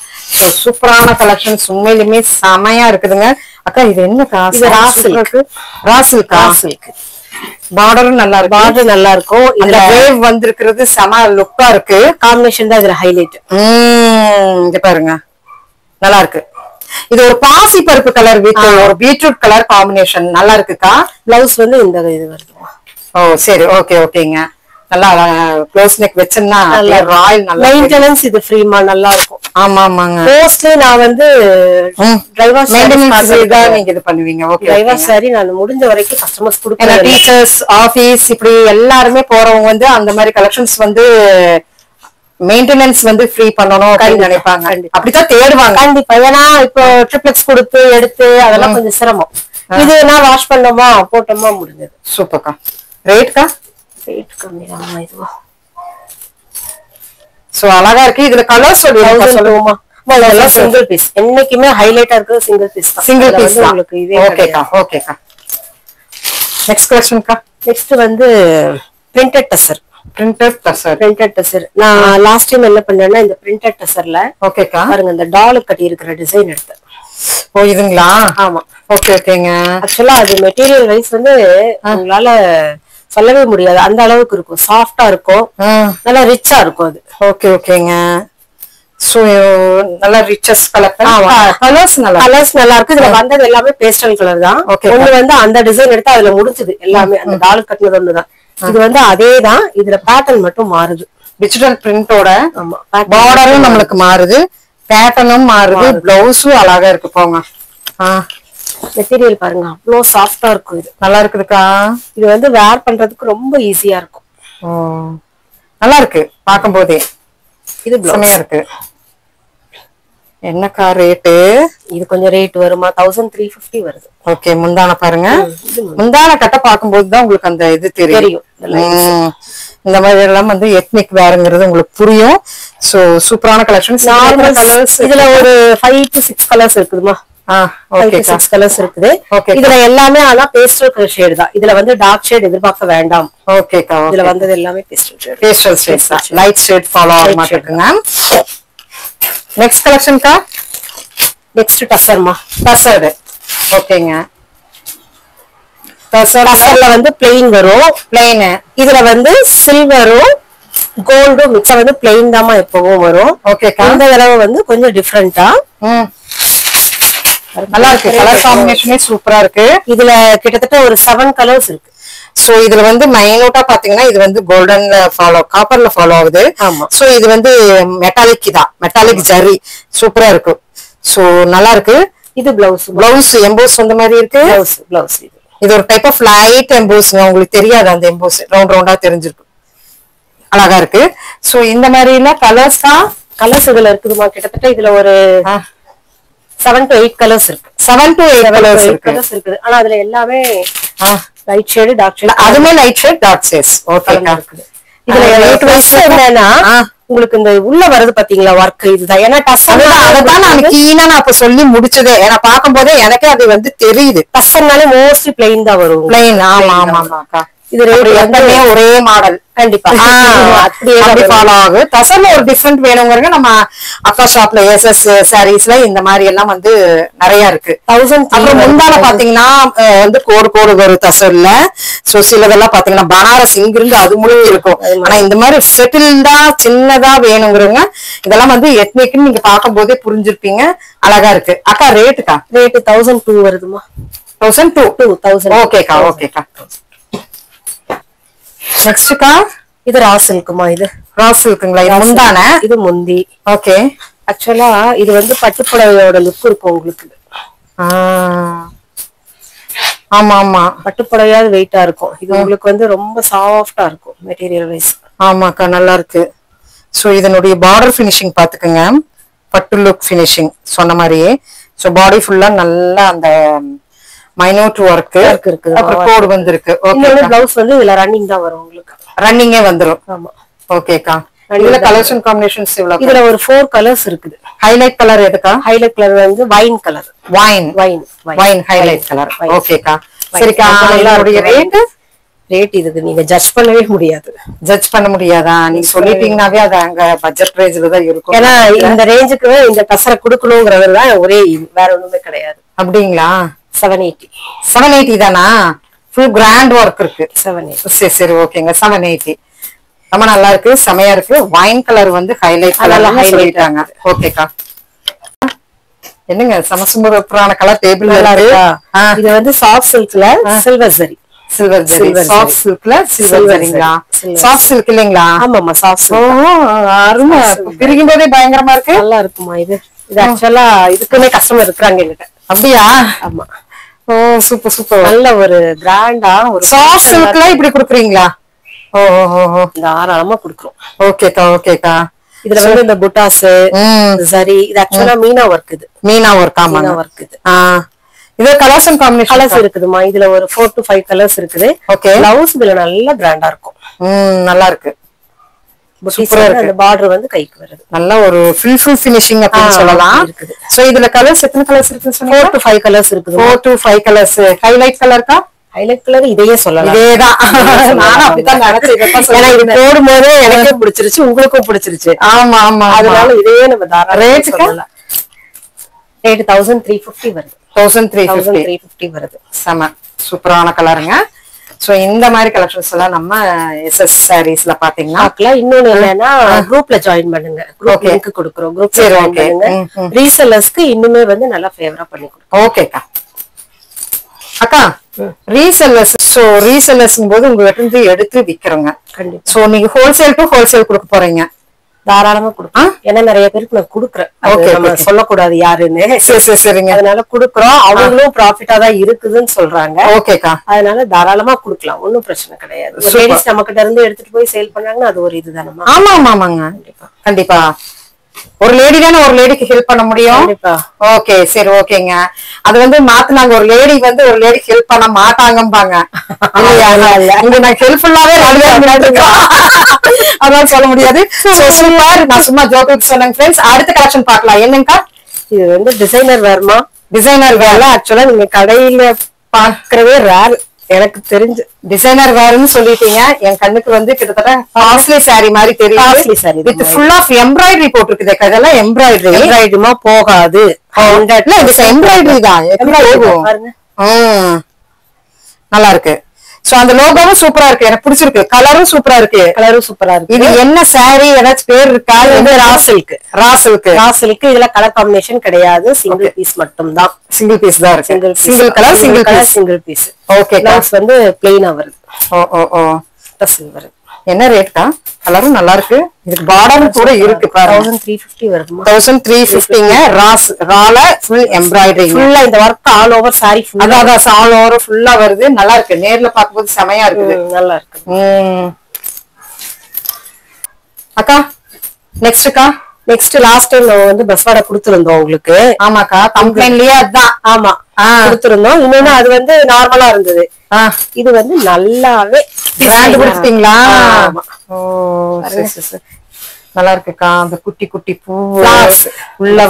சூப்பரான கலெக்ஷன்ஸ் உண்மையிலுமே செமையா இருக்குதுங்க. அக்கா இது என்ன இது ராசில்க். பார்டரும் நல்லா இருக்கு. பார்டர் நல்லா இருக்கும். இதுல வேவ் வந்திருக்கிறது செம லுக்கா இருக்கு. காம்பினேஷன் தான் இதுல ஹைலைட். இங்க பாருங்க, நல்லா இருக்கு. இது ஒரு பாசி பருப்பு கலர் வித் ஒரு பீட்ரூட் கலர் காம்பினேஷன் நல்லா இருக்குக்கா. பிளவுஸ் வந்து இந்த இது வருது. ஓ சரி, ஓகே ஓகேங்க. நல்லா க்ளோஸ் நெக் வெச்சனா ராயல். நல்லா மெயின்டெனன்ஸ் இது ஃப்ரீமா நல்லா இருக்கும். ஆமா ஆமாங்க. மோஸ்ட்லி நான் வந்து டிரைவர் மெயின்டெனன்ஸ் தான் நீங்க இது பண்ணுவீங்க. ஓகே, டிரைவர் சாரி நான் முடிஞ்ச வரைக்கும் கஸ்டமர்ஸ் கொடுக்கிறேன். டீச்சர்ஸ் ஆபீஸ் இப்படி எல்லாருமே போறவங்க வந்து அந்த மாதிரி கலெக்ஷன்ஸ் வந்து மெயின்டெனன்ஸ் வந்து ஃப்ரீ பண்ணணும் அப்படின்னு நினைப்பாங்க. அப்படித்தான் தேடுவாங்க. கண்டிப்பா. ஏன்னா இப்போ ட்ரிப்ளெக்ஸ் கொடுத்து எடுத்து அதெல்லாம் கொஞ்சம் சிரமம். இது நான் வாஷ் பண்ணோமா போட்டோமா முடிஞ்சது. சூப்பர்க்கா. ரேட்க்கா? ரேட் கம்மிதான் இதுவா. சோ அழகா இருக்கு. இதுல கலர்ஸ் சொல்லுவோமா? இதெல்லாம் சிங்கிள் பீஸ். என்னைக்குமே ஹைலைட்டா இருக்குது சிங்கிள் பீஸ் தான். சிங்கிள் பீஸ் உங்களுக்கு இதே. ஓகேக்கா ஓகேக்கா. நெக்ஸ்ட் கலெக்ஷன்க்கா? நெக்ஸ்ட் வந்து பிரிண்டட் டசர். பிரிண்டட் டசர் நான் லாஸ்ட் டைம் என்ன பண்ணேன்னா இந்த பிரிண்டட் டசர்ல ஓகேக்கா பாருங்க இந்த டால் கட்டி இருக்கிற டிசைன் எடுத்தேன். ஓ இதுங்களா? ஆமா. ஓகே ஓகேங்க. ஆக்சுவலா அது மெட்டீரியல் வைஸ் வந்து உங்களால சொல்லவே முடியாது. அந்த அளவுக்கு இருக்கும். சாஃப்டா இருக்கும், நல்லா ரிச்சா இருக்கும் அது. ஓகே ஓகேங்க. சோ நல்லா ரிச்சஸ் கலர். கலர்ஸ் நல்லா இருக்கு. இதுல வந்தது எல்லாமே பேஸ்டல் கலர் தான். ஒண்ணு வந்து அந்த டிசைன் எடுத்து அதுல முடிஞ்சது எல்லாமே. அந்த டால் கட்டினது ஒண்ணுதான். இது வந்து அதேதான். இதுல பேட்டர்ன் மட்டும் மாறுது. டிஜிட்டல் பிரிண்டோட பார்டரும் நம்மளுக்கு மாறுது, பேட்டர்னும் மாறுது, பிளவுஸும் அழகா இருக்கு. போங்க மெட்டீரியல் பாருங்க, அவ்வளவு சாஃப்டா இருக்கும். இது நல்லா இருக்குதுக்கா. இது வந்து வேர் பண்றதுக்கு ரொம்ப ஈஸியா இருக்கும். நல்லா இருக்கு பார்க்கும் போதே. இது செமையா இருக்கு. என்னக்கா ரேட்டு? இது கொஞ்சம் ரேட் வருமா? 1350 வருது. ஓகே. முந்தான பாருங்க. முந்தான கட்ட பார்க்கும்போதுதான் உங்களுக்கு அந்த இது தெரியும். இந்த மாதிரி எல்லாம் வந்து எத்னிக் வேர்ங்கிறது உங்களுக்கு புரியும். சோ சூப்பரான கலெக்ஷன்ஸ். நார்மல் கலர்ஸ் இதுல ஒரு 5 to 6 கலர்ஸ் இருக்குதுமா. 5 to 6 கலர்ஸ் இருக்குது. இதுல எல்லாமே ஆனா பேஸ்டல் ஷேட் தான். இதுல வந்து டார்க் ஷேட் எதிர்பார்க்க வேண்டாம். ஓகேக்கா. இதுல வந்தது எல்லாமே பேஸ்டல் ஷேட். பேஸ்டல் ஷேட்ஸ் தான். லைட் ஷேட் ஃபாலோ ஆக மாட்டேங்குங்க. நெக்ஸ்ட் கலெக்ஷன்க்கா? நெக்ஸ்ட் டசர்மா. டசர். ஓகேங்க. டசர்ல வந்து பிளெயின் வரும். பிளெயின். இதுல வந்து சில்வரும் கோல்டும் மிக்ஸா வந்து பிளெயின் தாமா எப்பவும் வரும். ஓகேக்கா. இந்த தடவை வந்து கொஞ்சம் டிஃபரெண்டா நல்லா இருக்கு. கலர் காம்பினேஷனே சூப்பரா இருக்கு. இதுல கிட்டத்தட்ட ஒரு 7 கலர்ஸ் இருக்கு. சோ இதுல வந்து மைனூட்டா பாத்தீங்கன்னா இது வந்து கோல்டன்ல ஃபாலோ, காப்பர்ல ஃபாலோ ஆகுது. சோ இது வந்து மெட்டாலிக் தான், மெட்டாலிக் ஜரி. சூப்பரா இருக்கு. சோ நல்லா இருக்கு. இது பிளவுஸ் எம்போஸ் அந்த மாதிரி இருக்கு. பிளவுஸ் இது ஒரு டைப் ஆஃப் லைட் எம்போஸ். உங்களுக்கு தெரியாது அந்த எம்போஸ், ரவுண்ட் ரவுண்டா தெரிஞ்சிருக்கு. அழகா இருக்கு. சோ இந்த மாதிரி எல்லாம் கலர்ஸ் தான். கலர்ஸ் இதுல இருக்குதுமா. கிட்டத்தட்ட இதுல ஒரு 7 to 8 கலர்ஸ் இருக்கு. 7 to 8 கலர்ஸ் இருக்குது. ஆனா அதுல எல்லாமே லைட் ஷேட், டார்க் ஷேட். அதுமே லைட் ஷேட், டார்க் ஷேட்ஸ். ஓகேக்கா. இதுல ரேட் வைஸ் என்னன்னா உங்களுக்கு இந்த உள்ள வருது பாத்தீங்களா வர்க், இதுதான். ஏன்னா டசர் அதான் நான் கீழா நான் அப்ப சொல்லி முடிச்சதே. ஏன்னா பார்க்கும் போதே எனக்கே அது வந்து தெரியுது. டசர்னாலே மோஸ்ட்லி பிளெயின் தான் வரும். பிளெயின். ஆமா ஆமா ஆமாக்கா. இது எல்லாமே ஒரே மாடல் கண்டிப்பா அப்படி ஃபாலோ ஆகும். தசர்ல ஒரு டிஃபரெண்ட் வேணுங்கிறங்க நம்ம அக்கா ஷாப்ல எஸ்எஸ் சாரீஸ்ல இந்த மாதிரி எல்லாம் வந்து நிறைய இருக்கு. 1000 அப்புறம் முந்தால பாத்தீங்கன்னா வந்து கோடு கோடு வரும் தசர்ல. சோ சிலதெல்லாம் பாத்தீங்கன்னா பனாரஸ் இங்கிருந்து அது முழுக்க இருக்கும். ஆனா இந்த மாதிரி செட்டில்டா சின்னதா வேணுங்கிறவங்க இதெல்லாம் வந்து எத்னிக்னு நீங்க பார்க்கும் போதே புரிஞ்சிருப்பீங்க. அழகா இருக்கு. அக்கா ரேட்டுக்கா? ரேட்டு 1002 வருதுமா. 1002. ஓகேக்கா ஓகேக்கா. நெக்ஸ்ட்க்கா இது ரா சில்க்குமா. இது ரா சில்க்குங்களா? இது முந்தான, இது முந்தி. ஓகே. ஆக்சுவலா இது வந்து பட்டுப்புடவையோட லுக் இருக்கும் உங்களுக்கு. ஆமா ஆமா, பட்டுப்புடவையாவது வெயிட்டா இருக்கும். இது உங்களுக்கு வந்து ரொம்ப சாஃப்டா இருக்கும் மெட்டீரியல் வைஸ். ஆமாக்கா நல்லா இருக்கு. சோ இதனுடைய பார்டர் ஃபினிஷிங் பாத்துக்கோங்க. பட்டு லுக் ஃபினிஷிங் சொன்ன மாதிரியே. சோ பாடி ஃபுல்லா நல்லா அந்த மைனூட் ஒர்க் இருக்கு. அப்புறம் கோட் வந்திருக்கு. ஓகே. ப்ளவுஸ் வந்து இதுல ரன்னிங் தான் வரும் உங்களுக்கு. ரன்னிங்கே வந்துரும். ஆமா. ஓகேக்கா. இதுல கலர்ஸ் அண்ட் காம்பினேஷன்ஸ் இவ்வளவு. இதுல ஒரு 4 கலர்ஸ் இருக்குது. ஹைலைட் கலர் எதுக்கா? ஹைலைட் கலர் வந்து wine colour. Wine highlight colour. ஓகேக்கா. சரிக்கா. இதோட ரேட் இதுக்கு நீங்க ஜட்ஜ் பண்ணவே முடியாது. ஜட்ஜ் பண்ண முடியாதா? நீங்க சொல்லிட்டீங்கன்னாவே அது அங்க பட்ஜெட் ரேஞ்சில தான் இருக்கும். ஏன்னா இந்த ரேஞ்சுக்கு இந்த டசரை கொடுக்கணுங்கிறதுலாம் ஒரே வேற ஒண்ணுமே கிடையாது. அப்படிங்களா? 780 தானா? ஃபுல் கிராண்ட் ஒர்க் இருக்கு. 780. சரி சரி ஓகேங்க. 780 ரொம்ப நல்லா இருக்கு. செமையா இருக்கு. வைன் கலர் வந்து ஹைலைட் கலர்ல சொல்லிட்டாங்க. ஓகேக்கா. என்னங்க சமசுமரான கலர் டேபிள் இருக்கா? இது வந்து சாஃப்ட் சில்க்ல சில்வர் ஜரி. சாஃப்ட் சில்க்ல சில்வர் ஜரிங்களா? சாஃப்ட் சில்க் இல்லீங்களா? ஆமாமா சாஃப்ட் சில்க். அருமை. பிரிக்கும் போதே பயங்கரமா இருக்கு. நல்லா இருக்குமா இது. இது ஆக்சுவலா இதுக்குமே கஸ்டமர் இருக்காங்க என்கிட்ட. அப்படியா? ஆமா. ஓ சூப்பர் சூப்பர். நல்ல ஒரு கிராண்டா ஒரு சாஃப்ட் சில்க்ல இப்படி குடுக்குறீங்களா? ஓ ஓ ஓ, தாராளமா குடுக்குறோம். ஓகேக்கா ஓகேக்கா. இதுல வந்து இந்த புட்டாஸ் சரி இது ஆக்சுவலா மீனா ஒர்க். இது மீனா ஒர்க். ஆமா ஒர்க். இது இது கலர்ஸ் அண்ட் காம்பினேஷன் கலர்ஸ் இருக்குதுமா. இதுல ஒரு 4 to 5 கலர்ஸ் இருக்குது. ஓகே. பிளவுஸ் இதுல நல்ல கிராண்டா இருக்கும். நல்லா இருக்கு. சூப்பரா இருக்கு. அந்த பார்டர் வந்து கைக்கு வருது. நல்ல ஒரு ஃபுல் ஃபினிஷிங் அப்படி சொல்லலாம். சோ இதுல கலர்ஸ் எத்தனை கலர்ஸ் இருக்குன்னு சொன்னீங்க? 4 to 5 கலர்ஸ் இருக்குது. 4 to 5 கலர்ஸ். ஹைலைட் கலர்க்கா? ஹைலைட் கலர் இதையே சொல்லலாம். இதேதான். நானும் அப்படிதான் நினைச்சேன். ஏன்னா இது போடும்போது எனக்கே பிடிச்சிருச்சு, உங்களுக்கும் பிடிச்சிருச்சு. ஆமா ஆமா, அதனால இதையே நம்ம தாராளமா சொல்லலாம். ரேட் 1350 வருது. 1350 வருது. செம சூப்பரான கலருங்க. சோ இந்த மாதிரி கலெக்ஷன்ஸ் எல்லாம் நம்ம எஸ்எஸ் சாரீஸ்ல பாத்தீங்கன்னா இன்னொன்னு என்னன்னா குரூப்ல ஜாயின் பண்ணுங்க. குரூப் லிங்க் கொடுக்குறோம். குரூப் ஜாயின் பண்ணுங்க. ரீசெல்லர்ஸ்க்கு இன்னுமே வந்து நல்லா ஃபேவரா பண்ணி கொடுக்கும். ஓகேக்கா. அக்கா ரீசெல்லர்ஸ். சோ ரீசெல்லர்ஸ் போது உங்ககிட்ட இருந்து எடுத்து விக்கிறோங்க. கண்டிப்பா. சோ நீங்க ஹோல்சேல் டு ஹோல்சேல் கொடுக்க போறீங்க? தாராளமா கொடுப்போம். ஏன்னா நிறைய பேருக்கு நான் குடுக்குறேன். நம்ம சொல்லக்கூடாது யாருன்னு. சரிங்க. அதனால குடுக்குறோம். அவங்களும் ப்ராஃபிட்டா தான் இருக்குதுன்னு சொல்றாங்க. ஓகேக்கா. அதனால தாராளமா குடுக்கலாம். ஒன்னும் பிரச்சனை கிடையாது. லேடிஸ் நம்ம கிட்ட இருந்து எடுத்துட்டு போய் சேல் பண்ணாங்கன்னா அது ஒரு இதுதானமா. ஆமா ஆமா ஆமாங்க. கண்டிப்பா ஒரு லேடி தானே ஒரு லேடிக்கு ஹெல்ப் பண்ண முடியும். ஓகே சரி ஓகேங்க. அது வந்து மாத்துனாங்க. ஒரு லேடி வந்து ஒரு லேடி ஹெல்ப் பண்ண மாட்டாங்கம்பாங்க. இங்க நான் ஹெல்ப்ஃபுல்லாவே அதனால சொல்ல முடியாது. நான் சும்மா ஜோக்குக்கு சொன்னேன் ஃப்ரெண்ட்ஸ். அடுத்த கலெக்ஷன் பார்க்கலாம். என்னங்கக்கா? இது வந்து டிசைனர் வேர்மா. டிசைனர் வேர் ஆக்சுவலா நீங்க கடையில பாக்குறதே ரேர் எனக்கு தெரிஞ்சு. டிசைனர் வேர்னு சொல்லிட்டீங்க. என் கண்ணுக்கு வந்து கிட்டத்தட்ட காஸ்ட்லி சாரி மாதிரி தெரியும். Costly sari with full of embroidery போட்டுருக்குது. இதெல்லாம் எம்ப்ராய்டரிமா போகாது. எம்ப்ராய்டரி தான். பாருங்க நல்லா இருக்கு. சோ அந்த லோகோவும் சூப்பரா இருக்கு. எனக்கு பிடிச்சிருக்கு. கலரும் சூப்பரா இருக்கு. இது என்ன சாரி ஏதாச்சும் பேர் இருக்கா? இது ரா சில்க். இதுல கலர் காம்பினேஷன் கிடையாது. சிங்கிள் பீஸ் மட்டும் தான். சிங்கிள் பீஸ் தான் இருக்கு. Single piece. ஓகே. பிளவுஸ் வந்து பிளைனா வருது. ஓ ஓ ஓ வருது. என்ன ரேட்டா? கலரும் நல்லா இருக்கு. இதுக்கு பார்டரும் கூட இருக்கு பாருங்க. 1350 வருது. 1350ங்க. ரால ஃபுல் எம்ப்ராய்டரி. ஃபுல்லா இந்த வர்க் ஆல் ஓவர் சாரி ஃபுல்லா. அதான் ஆல் ஓவர் ஃபுல்லா வருது. நல்லா இருக்கு. நேர்ல பாக்கும்போது செமையா இருக்குது. நல்லா இருக்கு. அக்கா நெக்ஸ்ட்க்கா. நெக்ஸ்ட் லாஸ்ட் டைம் நம்ம வந்து பஸ்வாடா கொடுத்திருந்தோம் உங்களுக்கு. ஆமாக்கா. கம்ப்ளைண்ட்லயே அதான். ஆமா கொடுத்திருந்தோம். இன்னொன்னு அது வந்து நார்மலா இருந்தது. இது வந்து நல்லாவே பிராண்ட் கொடுத்தீங்களா? நல்லா இருக்குக்கா. அந்த குட்டி குட்டி பூ உள்ள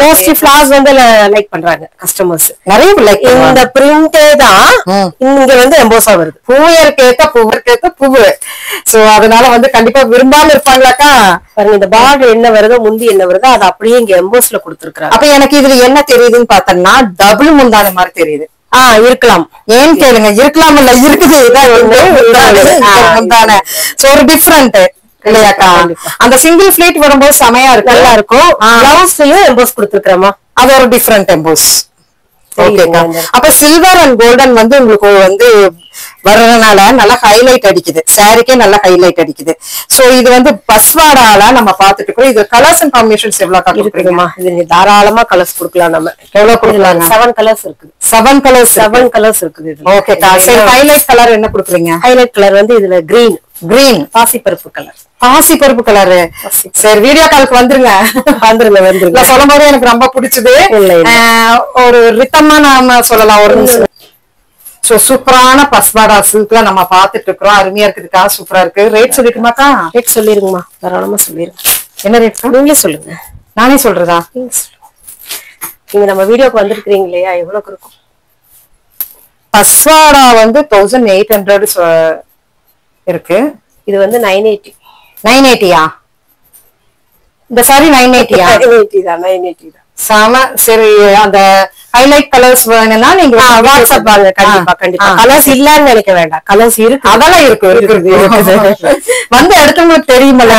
மோஸ்ட்லி ஃபிளார்ஸ் வந்து லைக் பண்றாங்க கஸ்டமர்ஸ் நிறைய. லைக் இந்த பிரிண்டே தான் இங்க வந்து எம்போஸா வருது. பூவிற்கேத்த பூவு. சோ அதனால வந்து கண்டிப்பா விரும்பாம இருப்பாங்களாக்கா. பாருங்க இந்த பார்டர் என்ன வருதோ முந்தி என்ன வருதோ அது அப்படியே இங்க எம்போஸ்ல கொடுத்துருக்காங்க. அப்ப எனக்கு இதுல என்ன தெரியுதுன்னு பார்த்தோம்னா டபுள் முந்தான மாதிரி தெரியுது. இருக்கலாம். ஏன்னு கேளுங்க, இருக்கலாம் இல்ல இருக்குது முந்தான. சோ ஒரு டிஃபரெண்ட் இல்லையாக்கா. அந்த சிங்கிள் ஃபிளீட் வரும்போது செமையா இருக்கு, நல்லா இருக்கும். பிளவுஸ்லயும் எம்போஸ் கொடுத்துருக்கோமா, அது ஒரு டிஃபரெண்ட் எம்போஸ். ஓகேக்கா. அப்ப சில்வர் அண்ட் கோல்டன் வந்து உங்களுக்கு வந்து வர்றதுனால நல்லா ஹைலைட் அடிக்குது, சாரிக்கே நல்லா ஹைலைட் அடிக்குது. சோ இது வந்து பஸ்வாடால நம்ம பாத்துட்டு இருக்கோம். இது கலர்ஸ் அண்ட் காம்பினேஷன்ஸ் எவ்வளவு இருக்குமா? இது தாராளமா கலர்ஸ் கொடுக்கலாம். நம்ம எவ்வளவு கொடுக்கலாம்? 7 கலர்ஸ் இருக்குது. 7 கலர்ஸ் இருக்குது. ஓகேக்கா. சரி, ஹைலைட் கலர் என்ன கொடுக்குறீங்க? ஹைலைட் கலர் வந்து இதுல கிரீன் பாசிப்பருப்பு கலர். பாசிப்பருப்பு கலரு. சரி, வீடியோ காலுக்கு வந்துருங்க. சொல்லும் போது எனக்கு ரொம்ப பிடிச்சது. ஒரு ரித்தமா நாம சொல்லலாம். ஒரு சூப்பரான பஸ்வாடா சில்க்ல நம்ம பாத்துட்டு இருக்கிறோம். அருமையா இருக்குதுக்கா, சூப்பரா இருக்கு. ரேட் சொல்லிருக்குமாக்கா? ரேட் சொல்லிருங்கம்மா, தாராளமா சொல்லிருங்க. என்ன ரேட்? நீங்களே சொல்லுங்க. நானே சொல்றதா? நீங்க நம்ம வீடியோக்கு வந்திருக்கீங்க இல்லையா, எவ்வளவு இருக்கும்? பஸ்வாடா வந்து 1800 இருக்கு. இது வந்து 980. 980யா? இந்த சாரி 980யா? 980 தான். 980 தான். சாம. சரி, அந்த ஹைலைட் கலர்ஸ் வேணும்னா நீங்க வாட்ஸ்அப் வாங்க. கண்டிப்பா கலர்ஸ் இல்லன்னு நினைக்க வேண்டாம், கலர்ஸ் இருக்கு. அதெல்லாம் இருக்கு. வந்து அடுத்தவங்களுக்கு தெரியுமல்ல.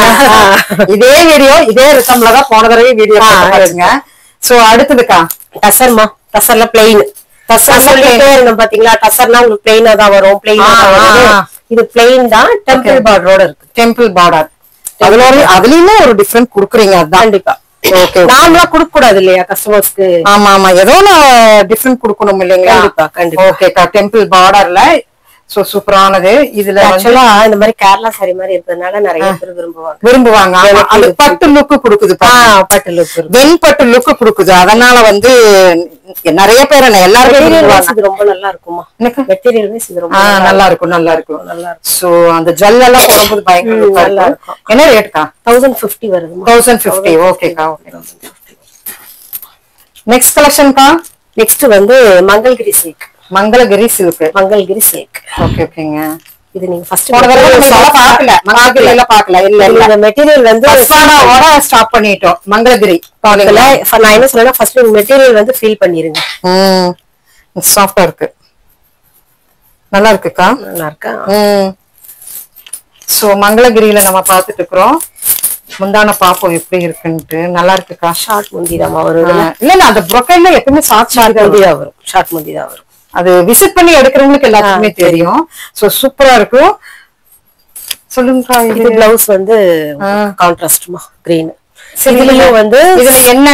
இதே வீடியோ இதே ரித்தம்லதான் போன தடவை வீடியோ பாருங்க. சோ அடுத்ததுக்கா டசர்மா. டசர்ல பிளெயின். பாத்தீங்களா, டசர்னா உங்களுக்கு பிளெயினா தான் வரும். இது பிளெயின் தான், டெம்பிள் பார்டரோட இருக்கு. Temple border. அதுலயுமே ஒரு டிஃபரெண்ட் குடுக்குறீங்க. அதுதான் கண்டிப்பா. நாமளா குடுக்க கூடாது இல்லையா கஸ்டமர்ஸ்க்கு? ஆமா ஆமா, ஏதோ டிஃபரெண்ட் குடுக்கணும் இல்லைங்களா? கண்டிப்பா. ஓகேக்கா. டெம்பிள் பார்டர்ல சோ சூப்பரானது. இதுல ஆக்சுவலா இந்த மாதிரி கேரளா சாரி மாதிரி இருக்கிறதுனால நிறைய பேர் விரும்புவாங்க. அது பட்டு லுக்கு கொடுக்குது. பட்டு லுக், வெண்பட்டு லுக்கு கொடுக்குது. அதனால வந்து நிறைய பேர் எல்லாருமே ரொம்ப நல்லா இருக்குமா. மெட்டீரியல் நல்லா இருக்கும். நல்லா இருக்கும். சோ அந்த ஜல் எல்லாம் போடும்போது பயங்கர நல்லா இருக்கும். என்ன ரேட்க்கா? 1050 வருது. 1050. ஓகேக்கா. நெக்ஸ்ட் கலெக்ஷன்க்கா. நெக்ஸ்ட் வந்து Mangalagiri silk. Mangalagiri silk. Mangalagiri silk. Okay ஓகேங்க. இது நீங்க ஃபர்ஸ்ட் பார்க்கல. மங்களகிரி எல்லாம் பார்க்கல. இல்ல இந்த மெட்டீரியல் வந்து பஸ்வாடாவோட ஸ்டாப் பண்ணிட்டோம். மங்களகிரி பார்க்கல. நான் என்ன சொல்றேன்னா ஃபர்ஸ்ட் மெட்டீரியல் வந்து ஃபீல் பண்ணிருங்க. சாஃப்ட்டா இருக்கு, நல்லா இருக்குக்கா. நல்லா இருக்கா? சோ மங்களகிரியில நம்ம பாத்துட்டு இருக்கிறோம். முந்தான பாப்போம் எப்படி இருக்குன்ட்டு. நல்லா இருக்குக்கா. ஷார்ட் முந்திதாமா வரும். இல்ல அந்த ப்ரொஃபைல்ல எப்பவுமே ஷார்ட் முந்தியா வரும். ஷார்ட் முந்திதா வரும். அது விசிட் பண்ணி எடுக்கிறவங்களுக்கு எல்லாத்துக்குமே தெரியும். சோ சூப்பரா இருக்கும். சொல்லுங்க. இது பிளவுஸ் வந்து கான்ட்ராஸ்ட்மா கிரீன். இதுலயும் வந்து இதுல என்ன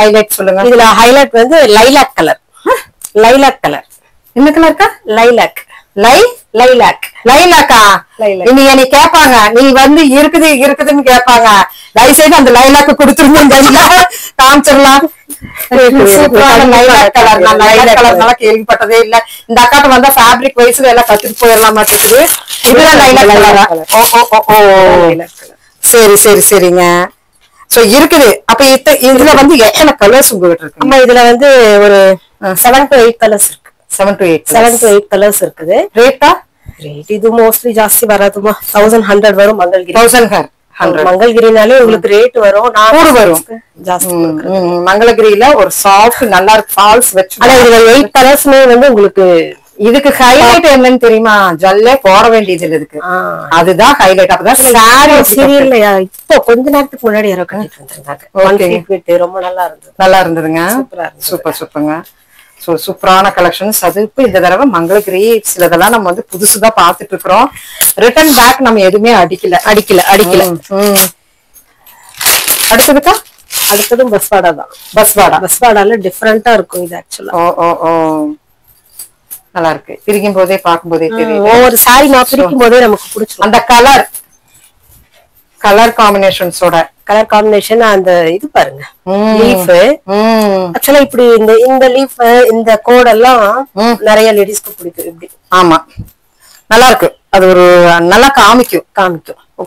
ஹைலைட் சொல்லுங்க. இதுல ஹைலைட் வந்து லைலாக் கலர். Lilac colour. என்ன கலர்க்கா? லைலாக். லைலாக். லைலாக்கா? நீ கேட்பாங்க, நீ வந்து இருக்குதுன்னு கேட்பாங்க. தயவுசெய்து அந்த லைலாக்கு கொடுத்துருங்க. காமிச்சிடலாம். கேள்விப்பட்டதே இல்ல. இந்த அக்காட்ட வந்தா ஃபேப்ரிக் வைஸ்ல எல்லாம் கத்துட்டு போயிடலாம் மாட்டேங்குது. இதுதான் லைலாக் கலரா? சரி சரி சரிங்க. சோ இருக்குது. அப்ப இதுல வந்து எத்தனை கலர்ஸ் உங்ககிட்ட இருக்கு? நம்ம இதுல வந்து ஒரு 7 to 8 கலர்ஸ் இருக்கு. 7 to 8 கலர்ஸ் இருக்குது. ரேட்டா? ரேட் இது மோஸ்ட்லி ஜாஸ்தி வராதுமா. 1100 வரும். மங்கள்கிரி 1100. மங்கள்கிரினாலே உங்களுக்கு ரேட் வரும், கூட வரும் ஜாஸ்தி. மங்களகிரியில ஒரு சாஃப்ட் நல்லா இருக்கு. ஃபால்ஸ் வச்சு. ஆனா இதுல 8 கலர்ஸ்மே வந்து உங்களுக்கு இதுக்கு ஹைலைட் என்னன்னு தெரியுமா? ஜல்லே போட வேண்டியது இல்ல இதுக்கு. அதுதான் ஹைலைட். அப்பதான் சாரி சீரியல்ல இப்போ கொஞ்ச நேரத்துக்கு முன்னாடி யாரோ கட்டிட்டு வந்திருந்தாங்க. ரொம்ப நல்லா இருந்தது. நல்லா இருந்ததுங்க. சூப்பர் சூப்பருங்க. சோ சூப்பரான கலெக்ஷன்ஸ். அது இப்ப இந்த தடவை மங்களகிரி சிலதெல்லாம் நம்ம வந்து புதுசுதான் பாத்துட்டு இருக்கிறோம். ரிட்டர்ன் பேக் நம்ம எதுவுமே அடிக்கல. அடுத்ததுக்கா? அடுத்ததும் பஸ்வாடா தான். பஸ்வாடால டிஃபரெண்டா இருக்கும் இது ஆக்சுவலா. நல்லா இருக்கு. பிரிக்கும் போதே பார்க்கும் போதே தெரியும். ஒவ்வொரு சாரி நான் பிரிக்கும் போதே நமக்கு பிடிச்சிரும். அந்த கலர் காம்பினேஷன் அந்த இது பாருங்க. லீஃப் ஆக்சுவலா இப்படி இந்த லீஃப் இந்த கோட் எல்லாம் நிறைய லேடிஸ்க்கு பிடிக்கும். இப்படி ஆமா நல்லா இருக்கு. அது ஒரு நல்லா காமிக்கும்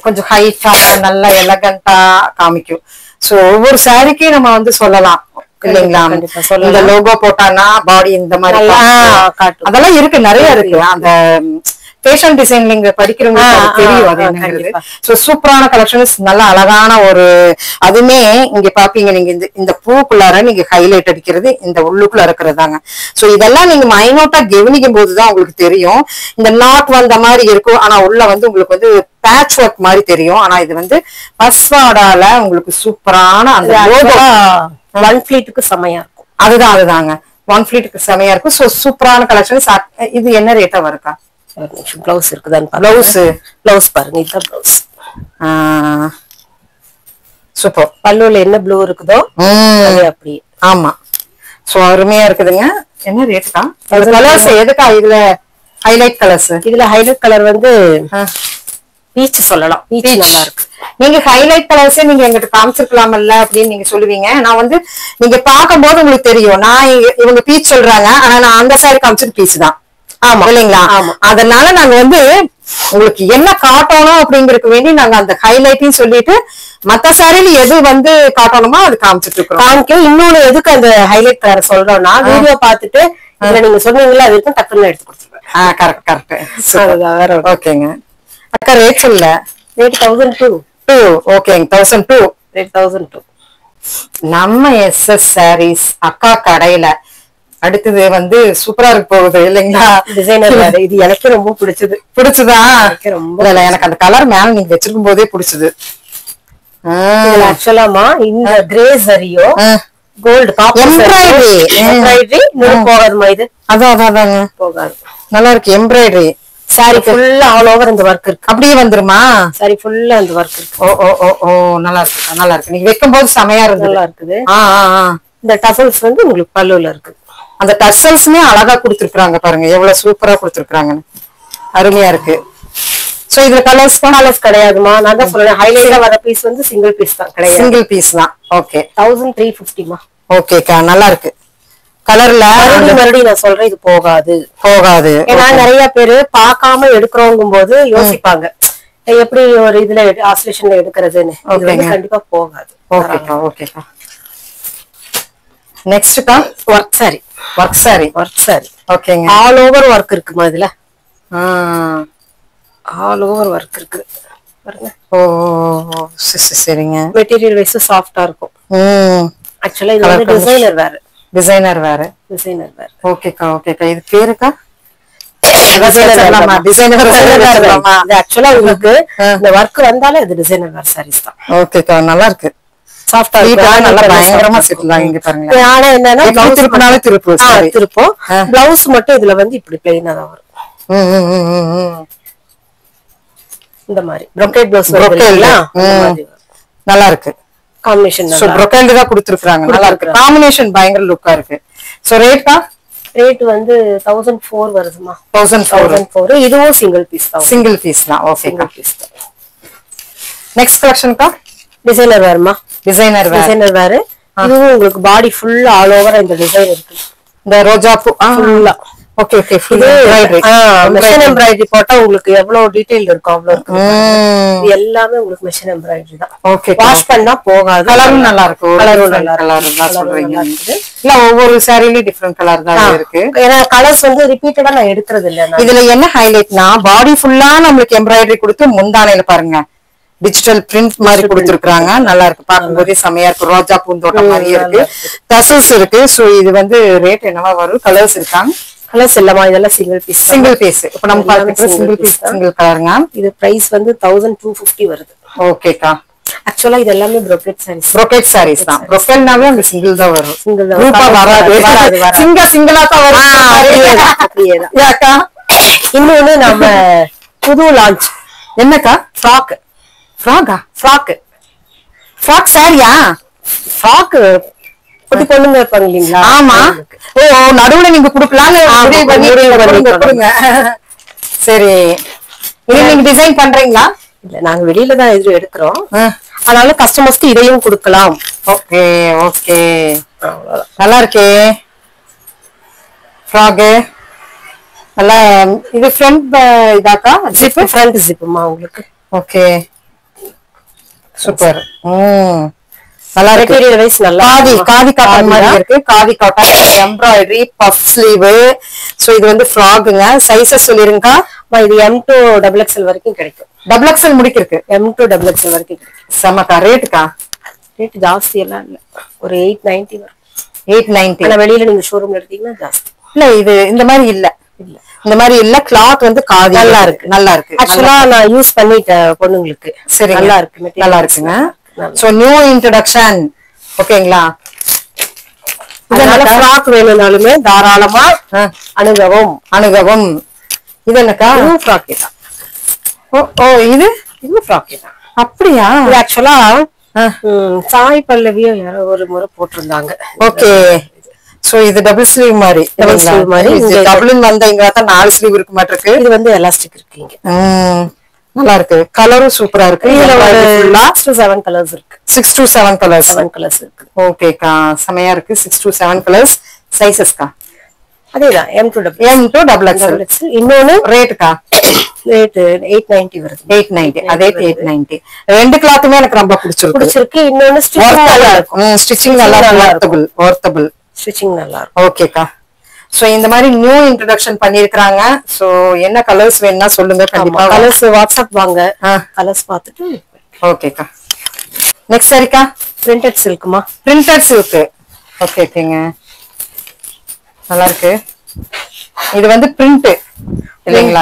கொஞ்சம் ஹைட்டா நல்லா எலகண்டா காமிக்கும். சோ ஒவ்வொரு சாரிக்கு நம்ம வந்து சொல்லலாம் இல்லைங்களா, இந்த லோகோ போட்டானா பாடி இந்த மாதிரி அதெல்லாம் இருக்கு, நிறைய இருக்கு. அந்த ஃபேஷன் டிசைனிங் படிக்கிறவங்களுக்கு தெரியும் அது என்னங்கிறது. சோ சூப்பரான கலெக்ஷன்ஸ், நல்ல அழகான ஒரு அதுமே இங்க பாப்பீங்க நீங்க இந்த பூக்குள்ளார நீங்க ஹைலைட் அடிக்கிறது இந்த உள்ளுக்குள்ள இருக்கிறதாங்க. சோ இதெல்லாம் நீங்க மைனூட்டா கவனிக்கும் போதுதான் உங்களுக்கு தெரியும். இந்த நாட் வந்த மாதிரி இருக்கும், ஆனா உள்ள வந்து உங்களுக்கு வந்து பேட்ச் ஒர்க் மாதிரி தெரியும். ஆனா இது வந்து பஸ்வாடால உங்களுக்கு சூப்பரான அந்த ஒன் ஃபிளீட்டுக்கு செமையா இருக்கும். அதுதாங்க ஒன் ஃபிளீட்டுக்கு செமையா இருக்கும். சோ சூப்பரான கலெக்ஷன்ஸ். இது என்ன ரேட்டா வருக்கா? பிளவுஸ் இருக்குதான், பிளவுஸ் பாருங்க, இதுதான் பிளவுஸ். சூப்பர். பல்லுல என்ன ப்ளூ இருக்குதோ அப்படி. ஆமா, சோ அருமையா இருக்குதுங்க. என்ன ரேட்டா? கலர்ஸ் எதுக்கா இதுல ஹைலைட் கலர்ஸ்? இதுல ஹைலைட் கலர் வந்து பீச் சொல்லலாம். பீச் நல்லா இருக்கு. நீங்க ஹைலைட் கலர்ஸ் நீங்க எங்கிட்ட காமிச்சிருக்கலாம்ல அப்படின்னு நீங்க சொல்லுவீங்க. நான் வந்து நீங்க பாக்கும்போது உங்களுக்கு தெரியும் நான் இவங்க பீச் சொல்றாங்க, ஆனா நான் அந்த சைடு காமிச்சது பீச் தான். ஆமா இல்லைங்களா? அதனால நாங்க வந்து உங்களுக்கு என்ன காட்டணும் அப்படிங்கறதுக்கு வேண்டி நாங்க அந்த ஹைலைட்டையும் சொல்லிட்டு மத்த சாரில எது வந்து காட்டணுமோ அது காமிச்சிட்டு இருக்கோம். இன்னொன்னு எதுக்கு அந்த ஹைலைட் கலர் சொல்றோம்னா, வீடியோ பாத்துட்டு இதுல நீங்க சொன்னீங்களா அது வரைக்கும் டக்குன்னு எடுத்து கொடுத்துருவேன். கரெக்ட். ஓகேங்க அக்கா. ரேட் இல்ல, ரேட் 1002. ஓகேங்க, 1002. ரேட் 1002. நம்ம எஸ்எஸ் சாரீஸ் அக்கா கடையில அடுத்தது வந்து சூப்பரா இருக்கு போகுது இல்லைங்களா? டிசைனர் வேற. இது எனக்கு ரொம்ப பிடிச்சதா? ரொம்ப எனக்கு அந்த கலர் மேல நீங்க வச்சிருக்கும் போதே பிடிச்சது. ஆக்சுவலாமா இந்த கிரே சரியோ கோல்டு எம்ப்ராய்டரி போகாதுமா இது. அதாங்க போகாது. நல்லா இருக்கு எம்ப்ராய்டரி. சாரி ஃபுல்லா ஆல் ஓவர் இந்த ஒர்க் இருக்கு. அப்படியே வந்துருமா? சாரி ஃபுல்லா இந்த ஒர்க் இருக்கு. ஓ நல்லா இருக்கு. நீங்க வைக்கும் போது செமையா இருக்கு. நல்லா இருக்குது. இந்த டசல்ஸ் வந்து உங்களுக்கு பல்லுல இருக்கு. அந்த டசல்ஸ்மே அழகா கொடுத்துருக்காங்க பாருங்க, எவ்வளவு சூப்பரா கொடுத்துருக்காங்கன்னு. அருமையா இருக்கு. சோ இதுல கலர்ஸ் கிடையாதுமா. நான் தான் சொல்றேன், ஹைலைட்டா வர பீஸ் வந்து சிங்கிள் பீஸ் தான். கிடையாது, சிங்கிள் பீஸ் தான். ஓகே, 1350மா. ஓகேக்கா, நல்லா இருக்கு. கலர்ல மறுபடியும் நான் சொல்றேன் இது போகாது. ஏன்னா நிறைய பேரு பாக்காம எடுக்கிறோங்கும் போது யோசிப்பாங்க எப்படி ஒரு இதுல ஆசிலேஷன்ல எடுக்கிறதுன்னு. கண்டிப்பா போகாது. ஓகேக்கா. நெக்ஸ்ட்க்கா ஒர்க் சாரி. ஓகேங்க. ஆல் ஓவர் ஒர்க் இருக்குமா இதுல? ஆல் ஓவர் ஒர்க் இருக்கு பாருங்க. சரிங்க. மெட்டீரியல் வைஸ் சாஃப்ட்டா இருக்கும். ஆக்சுவலா இது வந்து டிசைனர் வேற. ஓகேக்கா. இது பேருக்கா? ஆக்சுவலா உங்களுக்கு இந்த ஒர்க் வந்தாலே அது டிசைனர் வேற சாரீஸ் தான். ஓகேக்கா, நல்லா இருக்கு. சாஃப்ட்டா நல்லா பயங்கரமா செட்டலாம். இங்க பாருங்க. ஆனா என்னன்னா திருப்போம். பிளவுஸ் மட்டும் இதுல வந்து இப்படி பிளைனா தான் வரும். இந்த மாதிரி brocade blouse நல்லா இருக்கு. காம்பினேஷன் சோ brocade தான் கொடுத்திருக்காங்க. நல்லா இருக்கு. காம்பினேஷன் பயங்கர லுக்கா இருக்கு. சோ ரேட் வந்து 1004 வருதுமா. 1004. இதுவும் சிங்கிள் பீஸ் தான். ஓகேக்கா. நெக்ஸ்ட் கலெக்ஷன்க்கா டிசைனர் வேர்மா. Designer wear. இதுவும் உங்களுக்கு பாடி ஃபுல் ஆல் ஓவர் இந்த டிசைன் இருக்கு. இந்த ரோஜா பூ ஃபுல்லா. ஓகே. இது மெஷின் எம்ப்ராய்டரி போட்டா உங்களுக்கு எவ்வளவு டீடைல் இருக்கும் அவ்வளவு இருக்கு. இது எல்லாமே உங்களுக்கு மெஷின் எம்ப்ராய்டரி தான். ஓகே. வாஷ் பண்ணா போகாது. கலரும் நல்லா இருக்கு. கலர் சொல்றீங்க. இல்ல ஒவ்வொரு சாரிலயும் டிஃபரண்ட் கலர் தான் இருக்கு. ஏன்னா கலர்ஸ் வந்து ரிப்பீட்டடா நான் எடுக்கிறது இல்ல. இதுல என்ன ஹைலைட்னா பாடி ஃபுல்லா நம்மளுக்கு எம்ப்ராய்டரி கொடுத்து முந்தானையில பாருங்க டிஜிட்டல் பிரிண்ட் மாதிரி கொடுத்திருக்காங்க. நல்லா இருக்கு. பார்க்கும்போதே செமையா இருக்கு. ரோஜா பூந்தோட்டம் மாதிரியே இருக்கு. டசல்ஸ் இருக்கு. சோ இது வந்து ரேட் என்னவா வரும்? கலர்ஸ் இருக்காங்க. கலர்ஸ் இல்லமா, இதெல்லாம் சிங்கிள் பீஸ். இப்ப நம்ம பாக்குறது சிங்கிள் கலருங்க. இது பிரைஸ் வந்து 1250 வருது. ஓகேக்கா. ஆக்சுவலா இது எல்லாமே brocade sarees தான். brocade-நாவே அந்த சிங்கிள் தான் வரும். குரூப்பா வராது. சிங்கிளா தான் வரும். அப்படியேதான். இன்னொன்னு நம்ம புது லான்ச் என்னக்கா? ஃப்ராக் சாரியா? ஃப்ராக் குட்டி பொண்ணுங்க இருப்பாங்க இல்லீங்களா? ஆமா. நடுவுல நீங்க குடுக்கலாம்னு கொடுங்க. சரி, இது நீங்க டிசைன் பண்றீங்களா? இல்ல, நாங்க வெளியில தான் எதிரும் எடுக்கிறோம். அதனால கஸ்டமர்ஸ்க்கு இதையும் கொடுக்கலாம். ஓகே. நல்லா இருக்கே ஃப்ராக். நல்லா இது ஃப்ரண்ட் இதாக்கா ஜிப் ஃப்ரண்ட் ஜிப்புமா உங்களுக்கு. Okay super. நல்லா இருக்கு. மெட்டீரியல் வைஸ் நல்லா காதி காட்டன் மாதிரி இருக்கு. Khadi cotton embroidery puff sleeve. So இது வந்து ஃப்ராக்குங்க. சைஸஸ் சொல்லிருங்க. இது M to XXL வரைக்கும் கிடைக்கும். XXL முடிக்கு இருக்கு. M to XXL வரைக்கும் கிடைக்கும். சமக்கா ரேட்டுக்கா? ரேட் ஜாஸ்தி எல்லாம் இல்ல. ஒரு 890 வரும். 890. ஆனா வெளியில நீங்க ஷோரூம்ல எடுத்தீங்கன்னா ஜாஸ்தி. இல்ல இது இந்த மாதிரி இல்ல. இந்த மாதிரி இல்ல. கிளாத் வந்து காதி நல்லா இருக்கு. நல்லா இருக்கு. ஆக்சுவலா நான் யூஸ் பண்ணிட்டேன் பொண்ணுங்களுக்கு. சரி நல்லா இருக்கு. நல்லா இருக்குங்க. So new introduction. ஓகேங்களா? இதனால ஃப்ராக் வேணும்னாலுமே தாராளமா அணுகவும். இது என்னக்கா? நியூ ஃப்ராக் தான். ஓ இது ஃப்ராக் தான். அப்படியா? இது ஆக்சுவலா சாய் பல்லவியும் யாரோ ஒரு முறை போட்டிருந்தாங்க. ஓகே. சோ இது டபுள் ஸ்லீவ் மாதிரி. டபுள் வந்தா இங்க தான் 4 ஸ்லீவ் இருக்கு மாட்டிருக்கு. இது வந்து எலாஸ்டிக் இருக்கு இங்க. நல்லா இருக்கு. கலரும் சூப்பரா இருக்கு. இதுல ஒரு 6 to 7 கலர்ஸ் இருக்கு. 6 to 7 கலர்ஸ். 7 கலர்ஸ் இருக்கு. ஓகேக்கா செமையா இருக்கு. 6 to 7 கலர்ஸ். சைஸஸ்க்கா? அதேதான் M to XXL. இன்னொன்னு ரேட்டுக்கா? ரேட் 890 வருது. 890. அதே 890. ரெண்டு கிளாத்துமே எனக்கு ரொம்ப பிடிச்சிருக்கு. இன்னொன்னு ஸ்டிச்சிங் நல்லா இருக்கும். ஸ்டிச்சிங் நல்லா வொர்த்தபிள். ஸ்டிச்சிங் நல்லா இருக்கும். ஓகேக்கா. சோ இந்த மாதிரி நியூ இன்ட்ரோடக்ஷன் பண்ணிருக்காங்க. சோ என்ன கலர்ஸ் வேணும்னா சொல்லுங்க. கண்டிப்பா கலர்ஸ் வாட்ஸ்அப் வாங்க. கலர்ஸ் பார்த்துட்டு ஓகேக்கா. நெக்ஸ்ட் சரிக்கா? பிரிண்டட் சில்க்மா. Printed silk. ஓகேங்க. நல்லா இருக்கு. இது வந்து பிரிண்ட் இல்லைங்களா?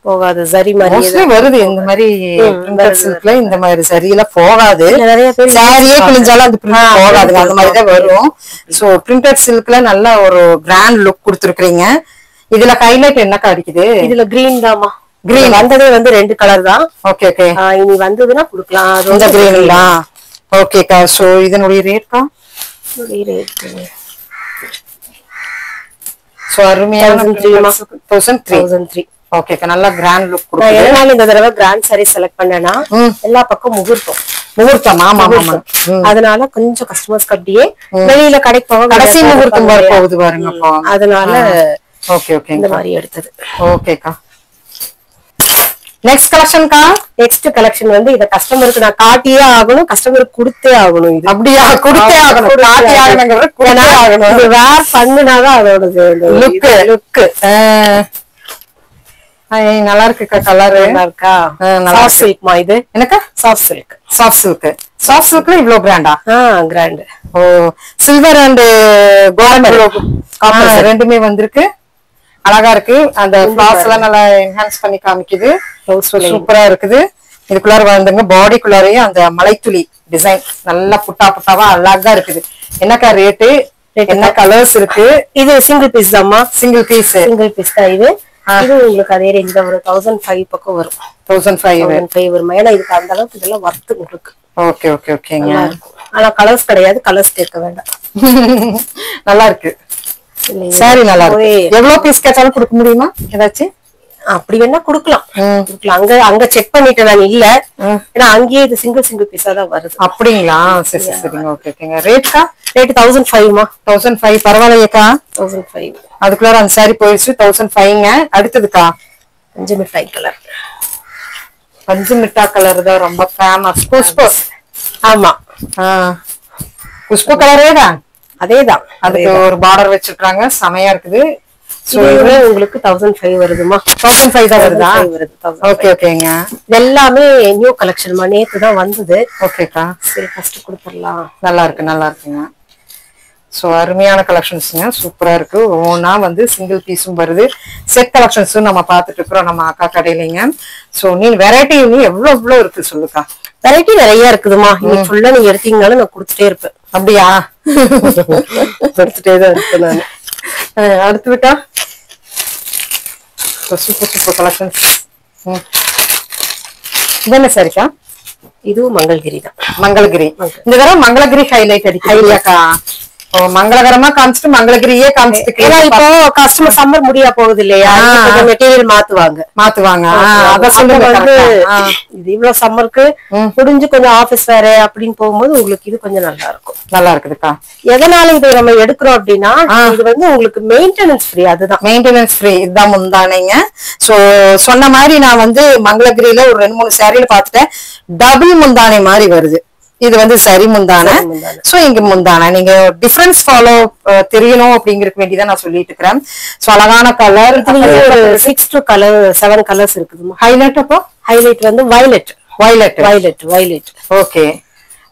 போகாது சரி மாதிரி வருது. இந்த மாதிரி பிரிண்டட் சில்க்ல இந்த மாதிரி சரியில போகாது. நிறைய பேர் சாரியே கிழிஞ்சாலும் அந்த பிரிண்ட் போகாது. அந்த மாதிரி தான் வரும். சோ பிரிண்டட் சில்க்ல நல்ல ஒரு கிராண்ட் லுக் கொடுத்துருக்கீங்க. இதுல ஹைலைட் என்ன கிடைக்குது? இதுல கிரீன் தாமா. கிரீன் வந்ததே வந்து 2 கலர் தான். ஓகே இனி வந்ததுன்னா குடுக்கலாம். இந்த கிரீன் தான். ஓகேக்கா. சோ இதனுடைய ரேட்க்கா? சோ அருமையான 1003. ஓகேக்கா. நல்ல கிராண்ட் லுக் கொடுக்குது. எதனால இந்த தடவை கிராண்ட் சாரி செலக்ட் பண்ணேன்னா எல்லா பக்கம் முகூர்த்தம். ஆமா. அதனால கொஞ்சம் கஸ்டமர்ஸ்க்கு அப்படியே வெளியில கடைக்கு போக கடைசி முகூர்த்தம் போகுது பாருங்க. அதனால ஓகே இந்த மாதிரி எடுத்தது. ஓகேக்கா. நெக்ஸ்ட் கலெக்ஷன்க்கா? நெக்ஸ்ட் கலெக்ஷன் வந்து இத கஸ்டமருக்கு நான் காட்டியே ஆகணும். கஸ்டமருக்கு கொடுத்தே ஆகணும். இது அப்படியா? கொடுத்தே ஆகணும். காட்டி ஆகணும். இது வேர் பண்ணுனாதான் அதோட லுக். நல்லா இருக்குக்கா. கலர் நல்லா இருக்கா? சாஃப்ட் சில்க்மா. இது என்னக்கா? Soft silk. சாஃப்ட் சில்க்ல இவ்ளோ கிராண்டா? Grand. Oh silver and gold ரெண்டுமே வந்திருக்கு. அழகா இருக்கு. அந்த ஃபிளார்ஸ் எல்லாம் நல்லா என்ஹான்ஸ் பண்ணி காமிக்குது. சூப்பரா இருக்குது. இதுக்குள்ளார வந்துங்க பாடிக்குள்ளாரையும் அந்த மலைத்துளி டிசைன் நல்லா புட்டாவா அழகா இருக்குது. என்னக்கா ரேட்டு? என்ன கலர்ஸ் இருக்கு? இது சிங்கிள் பீஸ் தான்மா. சிங்கிள் பீஸ் தான் இது. இது உங்களுக்கு அதே ரேஞ்ச் தான். ஒரு 1005 பக்கம் வரும். 1005 வரும். ஏன்னா இதுக்கு அந்த அளவுக்கு இதெல்லாம் வர்த்து உங்களுக்கு. ஓகேங்க. ஆனா கலர்ஸ் கிடையாது. கலர்ஸ் கேட்க வேண்டாம். நல்லா இருக்கு. சரி நல்லா இருக்கு. எவ்வளவு பீஸ் கேட்டாலும் கொடுக்க முடியுமா? ஏதாச்சும் அப்படி வேணா குடுக்கலாம். அங்க செக் பண்ணிட்டு நான் இல்ல. ஏன்னா அங்கேயே இது சிங்கிள் பீஸா தான் வருது. அப்படிங்களா? சரிங்க. ஓகேங்க. ரேட்க்கா? ரேட் 1005மா. 1005 பரவாயில்லையேக்கா. 1005. அதுக்குள்ளார அந்த சாரி போயிடுச்சு. 1005ங்க. அடுத்ததுக்கா? பஞ்சு மிட்டாய் கலர். பஞ்சு மிட்டாய் கலர் தான் ரொம்ப ஃபேமஸ். குஷ்பு. ஆமா. குஷ்பு கலரே தான். அதேதான். அதுக்கு ஒரு பார்டர் வச்சிருக்காங்க. செமையா இருக்குது. உங்களுக்கு 1005 வருதுமா. 1005 தான் வருதா? ஓகேங்க. எல்லாமே நியூ கலெக்ஷன். நேத்து தான் வந்தது. ஓகேக்கா. சரி ஃபர்ஸ்ட் கொடுத்துடலாம். நல்லா இருக்குங்க. சோ அருமையான கலெக்ஷன்ஸ்ங்க. சூப்பரா இருக்கு. ஒவ்வொன்னா வந்து சிங்கிள் பீஸும் வருது. செட் கலெக்ஷன்ஸும் நம்ம பாத்துட்டு இருக்கிறோம் நம்ம அக்கா கடையிலங்க. சோ நீ வெரைட்டி எவ்வளவு இருக்கு சொல்லுக்கா? வெரைட்டி நிறைய இருக்குதுமா. இன்னைக்கு ஃபுல்லா நீங்க எடுத்தீங்கனாலும் நான் கொடுத்துட்டே இருப்பேன். அப்படியா? கொடுத்துட்டே தான் இருப்பேன் நான். அடுத்ததுக்கா? Super collections. இது என்ன சரிக்கா? இதுவும் மங்கள்கிரி தான். மங்கள்கிரி. இந்த தடவை மங்கள்கிரி ஹைலைட் அடிக்கா? மங்களகரமா காமிச்சிட்டு மங்களகிரியே காமிச்சிட்டு, ஏன்னா இப்போ கஸ்டமர் சம்மர் முடியா போகுது இல்லையா, மெட்டீரியல் மாத்துவாங்க. அத சொல்லுங்க வந்து இது இவ்வளவு சம்மருக்கு முடிஞ்சு கொஞ்சம் ஆபீஸ் வேற அப்படின்னு போகும்போது உங்களுக்கு இது கொஞ்சம் நல்லா இருக்குதுக்கா. எதனால இதை நம்ம எடுக்கிறோம் அப்படின்னா இது வந்து உங்களுக்கு மெயின்டெனன்ஸ் ஃப்ரீ. அதுதான் மெயின்டெனன்ஸ் ஃப்ரீ. இதுதான் முந்தானைங்க. சோ சொன்ன மாதிரி நான் வந்து மங்களகிரியில ஒரு 2-3 சாரியில பாத்துட்டேன். டபுள் முந்தானை மாதிரி வருது. இது வந்து சரி முந்தானை. சோ இங்க முந்தானை நீங்க டிஃபரன்ஸ் ஃபாலோ தெரியணும் அப்படிங்கறதுக்கு வேண்டிதான் நான் சொல்லிட்டு இருக்கிறேன். சோ அழகான கலர், ஒரு 6 to 7 கலர்ஸ் இருக்குது. ஹைலைட் அப்போ ஹைலைட் வந்து violet. Okay.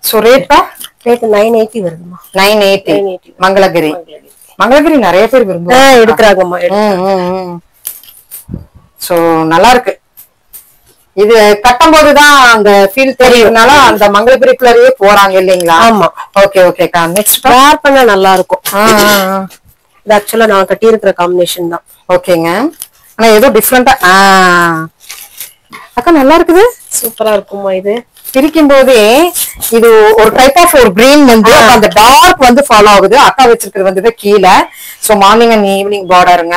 So rate 980 வருதுமா. 980 Mangalagiri நிறைய பேர் விரும்புறாங்க, எடுக்கிறாங்கம்மா. சோ நல்லா இருக்கு. இது கட்டும் போதுதான் அந்த ஃபீல் தெரியுதுனால அந்த மங்களகிரிக்குள்ளேயே போறாங்க இல்லைங்களா? ஆமா. ஓகே ஓகேக்கா. நெக்ஸ்ட் வேர் பண்ண நல்லா இருக்கும். இது ஆக்சுவலா நான் கட்டி இருக்கிற காம்பினேஷன் தான். ஓகேங்க. ஆனா ஏதோ டிஃபரெண்டா அக்கா நல்லா இருக்குது. சூப்பரா இருக்குமா. இது பிரிக்கும் போதே இது ஒரு டைப் ஆஃப் ஒரு கிரீன் வந்து அந்த டார்க் வந்து ஃபாலோ ஆகுது. அக்கா வச்சிருக்கிறது வந்து கீழே. சோ மார்னிங் அண்ட் ஈவினிங் பார்டருங்க.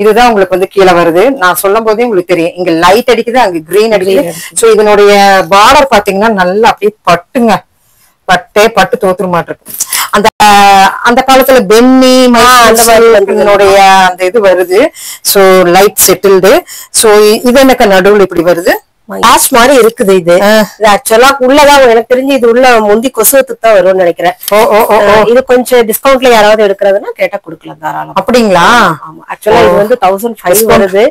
இதுதான் உங்களுக்கு வந்து கீழே வருது. நான் சொல்லும் போதே உங்களுக்கு தெரியும், இங்க லைட் அடிக்குது, அங்க கிரீன் அடிக்குது. சோ இதனுடைய பார்டர் பாத்தீங்கன்னா நல்லா அப்படியே பட்டு தோத்துற மாட்டிருக்கு. அந்த அந்த காலத்துல பென்னி மைசூருடைய அந்த இது வருது. So light settled. சோ இது எனக்கு நடுவுல இப்படி வருது, ஆஷ் மாதிரி இருக்குது. இது ஆக்சுவலா உள்ளதான் எனக்கு தெரிஞ்சு இது உள்ள முந்தி கொசுவத்துக்கு தான் வரும்னு நினைக்கிறேன். இது கொஞ்சம் டிஸ்கவுண்ட்ல யாராவது எடுக்கிறதுனா கேட்டா கொடுக்கலாம் தாராளம். அப்படிங்களா? ஆமா. ஆக்சுவலா இது வந்து 1005 வருது.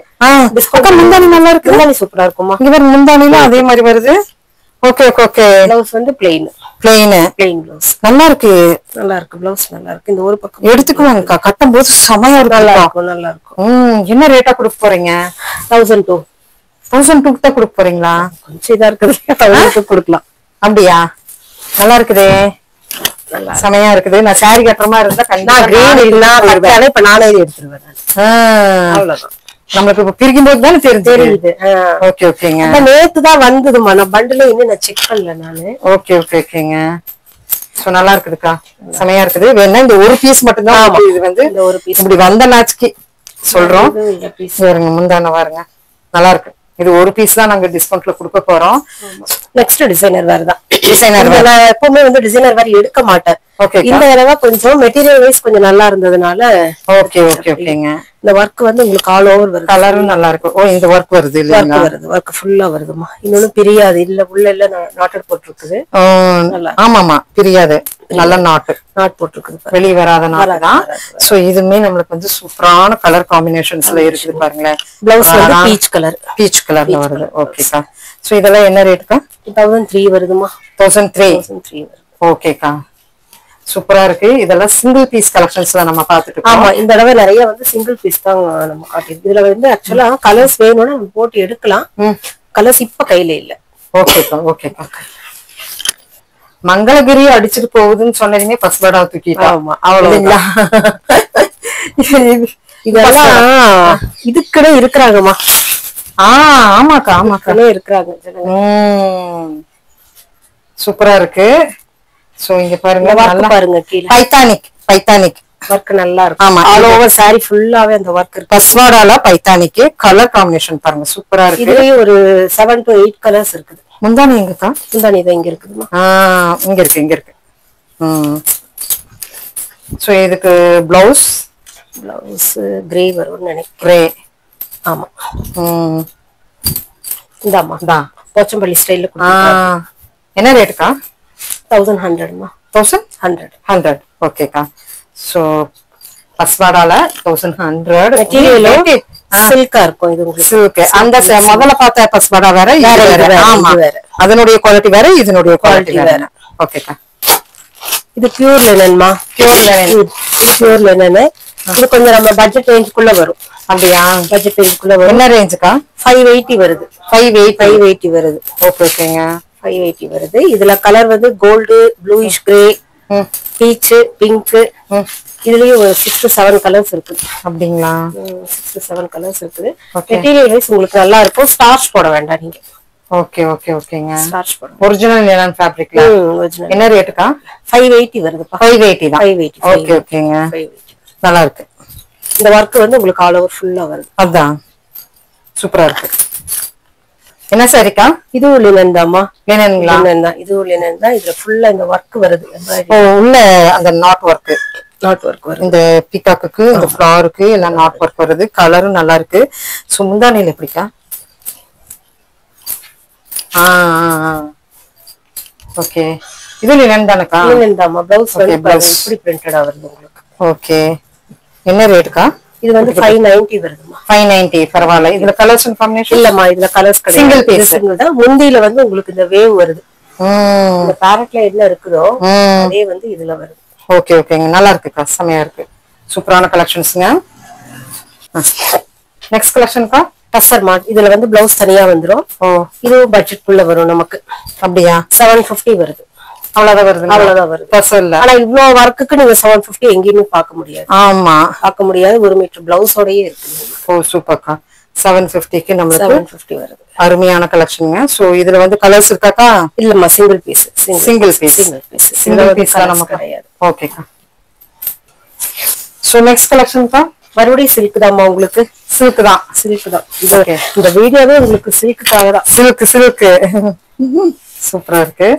முந்தானி நல்லா இருக்கு. முந்தானி சூப்பரா இருக்குமா. இவர் முந்தானில அதே மாதிரி வருது. Okay okay. பிளவுஸ் வந்து பிளெயின் பிளவுஸ் நல்லா இருக்கு. பிளவுஸ் நல்லா இருக்கு. இந்த ஒரு பக்கம் எடுத்துக்குவாங்கக்கா. கட்டும் போது செமையா இருக்கும். நல்லா இருக்கும். என்ன ரேட்டா கொடுக்க போறீங்க? 1002 தான் கொடுக்க போறீங்களா? கொஞ்சம் இதா இருக்குது, கொடுக்கலாம். அப்படியா? நல்லா இருக்குதே, செமையா இருக்குது. நான் சாரி கட்டுற மாதிரி இருந்தா கண்டிப்பா கிரீன் இல்ல இப்ப நானே எடுத்துருவேன். அவ்வளவுதான். நம்மளுக்கு இப்ப பிரிக்கும் போது தானே தெரியுது. ஓகே ஓகேங்க. நேத்து தான் வந்ததுமா. நான் பண்டில இன்னும் நான் செக் பண்ணல நானு. ஓகே ஓகேங்க. சோ நல்லா இருக்குதுக்கா, செமையா இருக்குது. வேணா இந்த ஒரு பீஸ் மட்டும் தான் இது வந்து இந்த ஒரு பீஸ் இப்படி வந்த மேட்ச்க்கு சொல்றோம். பாருங்க முந்தான பாருங்க, நல்லா இருக்கு. இது ஒரு பீஸ் தான் நாங்க டிஸ்கவுண்ட்ல கொடுக்க போறோம். நெக்ஸ்ட் டிசைனர் வேர் தான். நான் எப்பவுமே வந்து டிசைனர் வேர் எடுக்க மாட்டேன். இந்த தடவை கொஞ்சம் மெட்டீரியல் வைஸ் கொஞ்சம் நல்லா இருந்ததுனால ஓகேங்க. இந்த ஒர்க் வந்து உங்களுக்கு ஆல் ஓவர் வருது. கலரும் நல்லா இருக்கு. ஓ இந்த ஒர்க் வருது இல்லையா? ஒர்க் ஃபுல்லா வருதுமா. இன்னொன்னு பிரியாது இல்ல, உள்ள இல்ல நாட்டட் போட்டுருக்குது. ஆமாமா பிரியாது. நல்ல நாட் போட்டுருக்குது, வெளியே வராத நாட் தான். சோ இதுமே நம்மளுக்கு வந்து சூப்பரான கலர் காம்பினேஷன்ஸ்ல இருக்குது பாருங்களேன். பிளவுஸ் வந்து பீச் கலர்ல வருது. ஓகேக்கா. சோ இதெல்லாம் என்ன ரேட்க்கா? 1003 வருதுமா. 1003. ஓகேக்கா, சூப்பரா இருக்கு. இதெல்லாம் சிங்கிள் பீஸ் கலெக்ஷன்ஸ்ல நம்ம பாத்துட்டு. ஆமா, இந்த தடவை நிறைய வந்து சிங்கிள் பீஸ் தான் நம்ம காட்டிருக்கு. இதுல வந்து ஆக்சுவலா கலர்ஸ் வேணும்னா நம்ம போட்டு எடுக்கலாம். கலர்ஸ் இப்ப கையில இல்ல. ஓகேக்கா. மங்களகிரி அடிச்சிட்டு போகுதுன்னு சொன்னீங்க, பஸ்படா தூக்கிட்டா. ஆமா, அவ்வளவுதான். இதெல்லாம் இதுக்குன்னு இருக்கிறாங்கம்மா. ஆமாக்கா இருக்கிறாங்க. சூப்பரா இருக்கு. சோ இங்க பாருங்க, நல்லா பாருங்க கீழ பைத்தானிக் வர்க் நல்லா இருக்கு. ஆமா, ஆல் ஓவர் சாரி ஃபுல்லாவே அந்த வர்க் இருக்கு. பஸ்வாடால பைத்தானிக் கலர் காம்பினேஷன் பாருங்க, சூப்பரா இருக்கு. இதுலயே ஒரு 7 to 8 கலர்ஸ் இருக்குது. முந்தானி எங்கக்கா? முந்தானி தான் இங்க இருக்குதுமா. இங்க இருக்கு. சோ இதுக்கு பிளவுஸ் கிரே வரும்னு நினைக்கிறேன். கிரே. ஆமா. இந்தாமா போச்சம்பள்ளி ஸ்டைல்ல கொடுத்துருக்காங்க. என்ன ரேட்டுக்கா? 1100மா. 1100. ஓகேக்கா. சோ பஸ்வாடால 1100. மெட்டீரியல் சில்கா இருக்கும். இது உங்களுக்கு சில்க். அந்த முதல்ல பார்த்த பஸ்வாடா வேற, ஆமா, அதனுடைய குவாலிட்டி வேற, இதனுடைய குவாலிட்டி வேற. ஓகேக்கா. இது பியூர் லினன்மா. Pure linen. இது கொஞ்சம் நம்ம பட்ஜெட் ரேஞ்சுக்குள்ள வரும். அப்படியா? பட்ஜெட் ரேஞ்சுக்குள்ள வரும். என்ன ரேஞ்சுக்கா? 580 வருது. 580 வருது. ஓகேங்க. 580 வருது. இதுல கலர் வந்து gold, bluish grey, peach, pink. இதுலயும் 6 to 7 கலர்ஸ் இருக்கு. அப்படிங்களா? 6 to 7 கலர்ஸ் இருக்குது. மெட்டீரியல் வைஸ் உங்களுக்கு நல்லா இருக்கும். ஸ்டார்ச் போட வேண்டாம் நீங்க. ஓகே ஓகே ஓகேங்க. ஸ்டார்ச் பண்ணுங்க. ஒரிஜினல் லினன் ஃபேப்ரிக்ல ஒரிஜினல் என்ன ரேட்டுக்கா? 580 வருதுப்பா. 580 தான். 580. ஓகே ஓகேங்க. 580. நல்லா இருக்கு. இந்த வர்க் வந்து உங்களுக்கு ஆல் ஓவர் ஃபுல்லா வருது. அதான் சூப்பரா இருக்கு. என்ன சாரிக்கா? இதுவும் லினன் தான்மா. லினன்ங்களா? லினன் தான். இதுவும் லினன் தான். இதுல ஃபுல்லா இந்த வர்க் வருது. உள்ள அந்த நாட் ஒர்க் வருது. இந்த பீகாக்கு இந்த ஃப்ளவருக்கு எல்லாம் நாட் ஒர்க் வருது. கலரும் நல்லா இருக்கு. முந்தானையில எப்படிக்கா? ஓகே. இது லினன் தானக்கா? லினன் தான்மா. ப்ளவுஸ் வந்து இப்படி பிரிண்டடா வருது உங்களுக்கு. ஓகே. என்ன ரேட்டுக்கா? இது வந்து 590 வருதுமா. 590 பரவாயில்ல. இதுல கலர்ஸ் காம்பினேஷன் இல்லம்மா. இதுல கலர்ஸ் கிடையாது. Single piece. சிங்கிள் தான். முந்தியில வந்து உங்களுக்கு இந்த வேவ் வருது. இந்த பேரட்ல என்ன இருக்குதோ அதே வந்து இதுல வருது. ஓகே ஓகேங்க. நல்லா இருக்குக்கா. செமையா இருக்கு. சூப்பரான கலெக்ஷன்ஸ்ங்க. நெக்ஸ்ட் கலெக்ஷன்க்கா? டசர்மா. இதுல வந்து பிளவுஸ் தனியா வந்துரும். இதுவும் பட்ஜெட் குள்ள வரும் நமக்கு. அப்படியா? 750 வருது. அவ்வளவுதான் வருது. அவ்வளவுதான் வருது. டசர்ல. ஆனா இவ்வளவு ஒர்க்குக்கு நீங்க 750 எங்கேயுமே பார்க்க முடியாது. ஆமா பார்க்க முடியாது. 1 மீட்டர் பிளவுஸோடயே இருக்கு. ஓ சூப்பர்க்கா. 750க்கு நம்மளுக்கு 750 வருது. அருமையான கலெக்ஷனுங்க. சோ இதுல வந்து கலர்ஸ் இருக்காக்கா? இல்லம்மா. Single piece. Single piece. Single பீஸ்ல நமக்கு கிடையாது. ஓகேக்கா. சோ நெக்ஸ்ட் கலெக்ஷன்க்கா? மறுபடியும் சில்க் தான்மா. உங்களுக்கு சில்க் தான். சில்க் தான். இந்த வீடியோவே உங்களுக்கு சில்க்குக்காக தான். சில்க் சூப்பரா இருக்கு.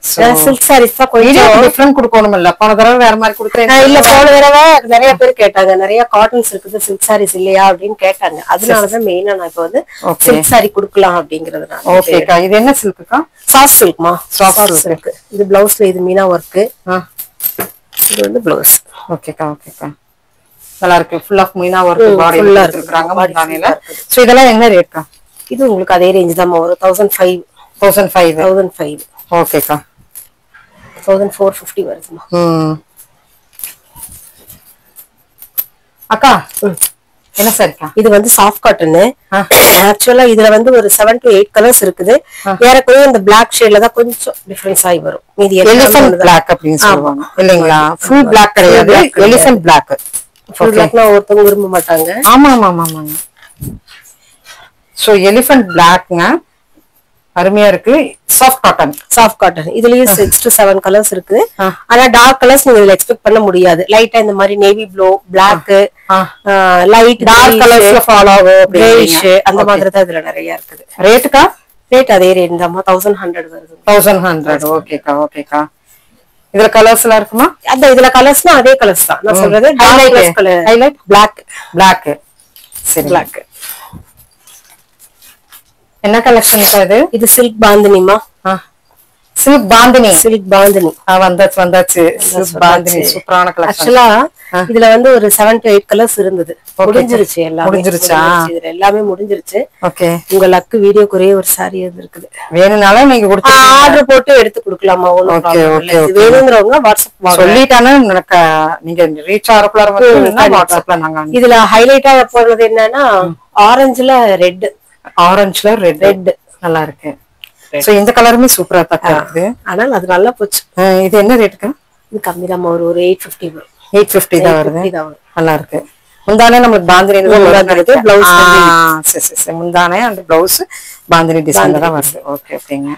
சில்க் சாரீஸ் தான் கொஞ்சம் டிஃபரண்ட் கொடுக்கணும் இல்ல? போன தடவை வேற மாதிரி கொடுத்தேன். இல்ல போன தடவை நிறைய பேர் கேட்டாங்க. நிறைய காட்டன்ஸ் இருக்குது, சில்க் சாரீஸ் இல்லையா அப்படின்னு கேட்டாங்க. அதனாலதான் மெயினா நான் இப்ப வந்து சில்க் சாரி குடுக்கலாம் அப்படிங்கறதுனால. ஓகேக்கா. இது என்ன சில்க்குக்கா? சாஃப்ட் சில்க்மா. Soft silk. இது பிளவுஸ்ல இது மீனா ஒர்க். இது வந்து பிளவுஸ். ஓகேக்கா ஓகேக்கா. நல்லா இருக்கு. Full of Meena work body ஃபுல்லா இருக்குறாங்க முந்தானையில. சோ இதெல்லாம் என்ன ரேட்க்கா? இது உங்களுக்கு அதே ரேஞ்ச் தான். ஒரு 1005. 1005. ஓகேக்கா. 1450 வருதுமா. அக்கா என்ன சாரிக்கா? இது வந்து சாஃப்ட் காட்டன். ஆக்சுவலா இதுல வந்து ஒரு 7 to 8 கலர்ஸ் இருக்குது. ஏறக்குறைய இந்த பிளாக் ஷேட்ல தான் கொஞ்சம் டிஃபரன்ஸ் ஆகி வரும். மீதி எலிஃபண்ட் பிளாக் அப்படின்னு சொல்லுவாங்க இல்லைங்களா? ஃபுல் பிளாக் கிடையாது. Elephant black. ஃபுல் பிளாக்னா ஒருத்தவங்க விரும்ப மாட்டாங்க. ஆமா ஆமா ஆமாங்க. சோ எலிஃபண்ட் பிளாக்ங்க. அருமையா இருக்கு. Soft cotton. இதுலயும் 6 to 7 கலர்ஸ் இருக்கு. ஆனா டார்க் கலர்ஸ் நீங்க இதுல எக்ஸ்பெக்ட் பண்ண முடியாது. லைட்டா இந்த மாதிரி navy blue, black, light dark கலர்ஸ்ல ஃபாலோ கிரேஷ் அந்த மாதிரி தான் இதுல நிறைய இருக்குது. ரேட்டுக்கா? ரேட் அதே ரேட் தான். 1100 வருது. 1100. ஓகேக்கா ஓகேக்கா. இதுல கலர்ஸ் எல்லாம் இருக்குமா? அத இதுல கலர்ஸ்னா அதே கலர்ஸ் தான். நான் சொல்றது ஹைலைட் பிளாக். சரி பிளாக். என்ன கலெக்ஷன் இது? இது சில்க் பாந்தினிமா. சில்க் பாந்தினி. வந்தாச்சு. சில்க் பாந்தினி சூப்பரான கலெக்ஷன். ஆக்சுவலா இதுல வந்து ஒரு 7 to 8 கலர்ஸ் இருந்தது. முடிஞ்சிருச்சு எல்லாம். முடிஞ்சிருச்சா? இதுல எல்லாமே முடிஞ்சிருச்சு. ஓகே. உங்க லக்கு வீடியோ ஒரே ஒரு சாரி இருக்குது. வேணும்னாலும் நீங்க கொடுத்து ஆர்டர் போட்டு எடுத்து கொடுக்கலாமா? வேணுங்கிறவங்க வாட்ஸ்அப் சொல்லிட்டானே நீங்க ரீச் ஆறக்குள்ள வந்து வாட்ஸ்அப்ல நாங்க. இதுல ஹைலைட்டா போறது என்னன்னா ஆரஞ்சுல ரெட். ரெட் நல்லா இருக்கு. சோ இந்த கலருமே சூப்பரா தான் இருக்கு. ஆனா அது நல்லா போச்சு. இது என்ன ரேட்டுக்கு? இது கம்மி தான். ஒரு 850 வரும். 850 தான் வருது. நல்லா இருக்கு. முந்தானே நமக்கு பாந்தினி வருது. பிளவுஸ் சரி முந்தானே அந்த பிளவுஸ் பாந்தினி டிசைன்ல தான் வருது. ஓகே ஓகேங்க.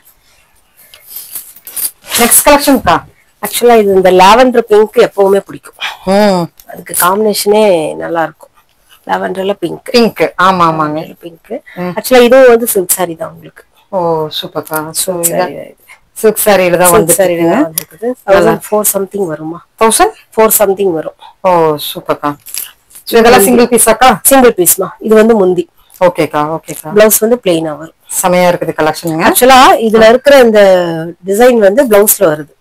நெக்ஸ்ட் கலெக்ஷன்க்கா? ஆக்சுவலா இது இந்த லாவெண்டர் பிங்க் எப்பவுமே பிடிக்கும். அதுக்கு காம்பினேஷனே நல்லா இருக்கும். லாவெண்டர்ல பிங்க். ஆமா ஆமாங்க. பிங்க். ஆக்சுவலா இதுவும் வந்து சில்க் சாரி தான் உங்களுக்கு. ஓ சூப்பர்க்கா. சோ சில்க் சாரியில தான் வந்துருக்குங்க. 1004 சம்திங் வருமா? 1004 சம்திங் வரும். ஓ சூப்பர்க்கா. சோ இதெல்லாம் சிங்கிள் பீஸாக்கா? சிங்கிள் பீஸ்மா. இது வந்து முந்தி. ஓகேக்கா. பிளவுஸ் வந்து பிளைனா வரும். செமையா இருக்குது கலெக்ஷனுங்க. ஆக்சுவலா இதுல இருக்கிற இந்த டிசைன் வந்து பிளவுஸ்ல வருது.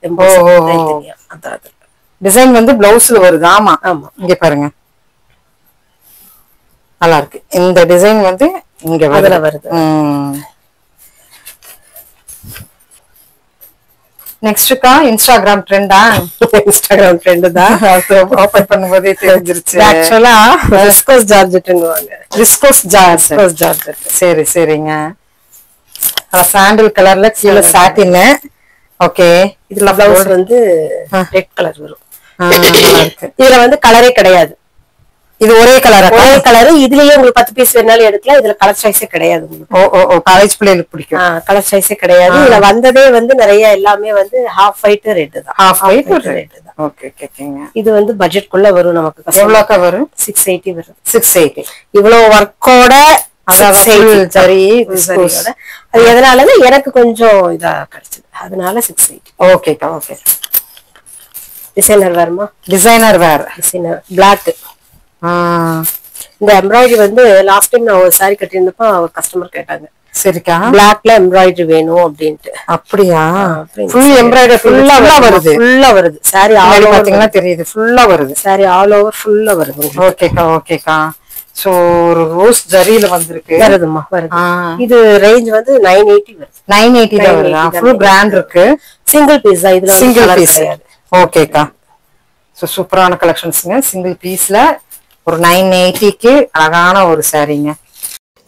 டிசைன் வந்து பிளவுஸ்ல வருது. ஆமா ஆமா. இங்க பாருங்க நல்லா இருக்கு. இந்த டிசைன் வந்து இங்க வருது. நெக்ஸ்ட்க்கா இன்ஸ்டாகிராம் ட்ரெண்டா? இன்ஸ்டாகிராம் ட்ரெண்ட் தான். ஓபன் பண்ணும்போதே தெரிஞ்சிருச்சு. ஆக்சுவலா விஸ்கோஸ் ஜார்ஜெட்ங்குவாங்க. Viscose georgette. சரி சரிங்க. சாண்டில் கலர்ல கீழ சாட்டின். ஓகே. இதுல பிளவுஸ் வந்து ரெட் கலர் வரும். இதுல வந்து கலரே கிடையாது. இது ஒரே கலர் இதுலயே உங்களுக்கு 10 பீஸ் வேணாலும் எடுக்கலாம். இதுல கலர் சாய்ஸே கிடையாது உங்களுக்கு. ஓ காலேஜ் பிள்ளைகளுக்கு பிடிக்கும். கலர் சாய்ஸே கிடையாது. இதுல வந்ததே வந்து நிறைய எல்லாமே வந்து ஹாஃப் ஒயிட் ரெட் தான். ஹாஃப் ஒயிட் ரெட் தான். ஓகே ஓகேங்க. இது வந்து பட்ஜெட்குள்ள வரும் நமக்கு. எவ்வளவுக்கு வரும்? 680 வரும். 680. இவ்வளவு ஒர்க்கோட சரி. அது எதனாலன்னா எனக்கு கொஞ்சம் இதா கிடைச்சது, அதனால 680. ஓகேக்கா ஓகே. டிசைனர் வேறுமா? டிசைனர் வேற. Designer black. இந்த எம்ப்ராய்டரி வந்து லாஸ்ட் டைம் நான் ஒரு சாரி கட்டியிருந்தப்போ ஒரு கஸ்டமர் கேட்டாங்க, சரிக்கா பிளாக்ல எம்ப்ராய்டரி வேணும் அப்படின்ட்டு. அப்படியா? ஃபுல் எம்ப்ராய்டரி ஃபுல்லா வருது. ஃபுல்லா வருது சாரி. ஆல் ஓவர் பாத்தீங்கன்னா தெரியுது, ஃபுல்லா வருது சாரி. ஆல் ஓவர் ஃபுல்லா வருது. ஓகேக்கா ஓகேக்கா. சோ ஒரு ரோஸ் ஜரியில வந்திருக்கு. வருதுமா வருது. இது ரேஞ்ச் வந்து 980 வருது. 980 தான் வருதா? ஃபுல் பிராண்ட் இருக்கு. சிங்கிள் பீஸ் தான் இதுல. Single piece. ஓகேக்கா. சோ சூப்பரான கலெக்ஷன்ஸ்ங்க. சிங்கிள் பீஸ்ல ஒரு 980க்கு அழகான ஒரு சாரீங்க.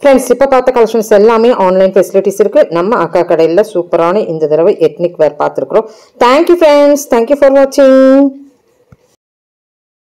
ஃப்ரெண்ட்ஸ், இப்போ பார்த்த கலெக்ஷன்ஸ் எல்லாமே ஆன்லைன் ஃபெசிலிட்டிஸ் இருக்கு. நம்ம அக்கா கடையில் சூப்பரான இந்த தடவை எத்னிக் வேர் பார்த்துருக்குறோம். தேங்க்யூ ஃப்ரெண்ட்ஸ், தேங்க்யூ ஃபார் வாட்சிங்.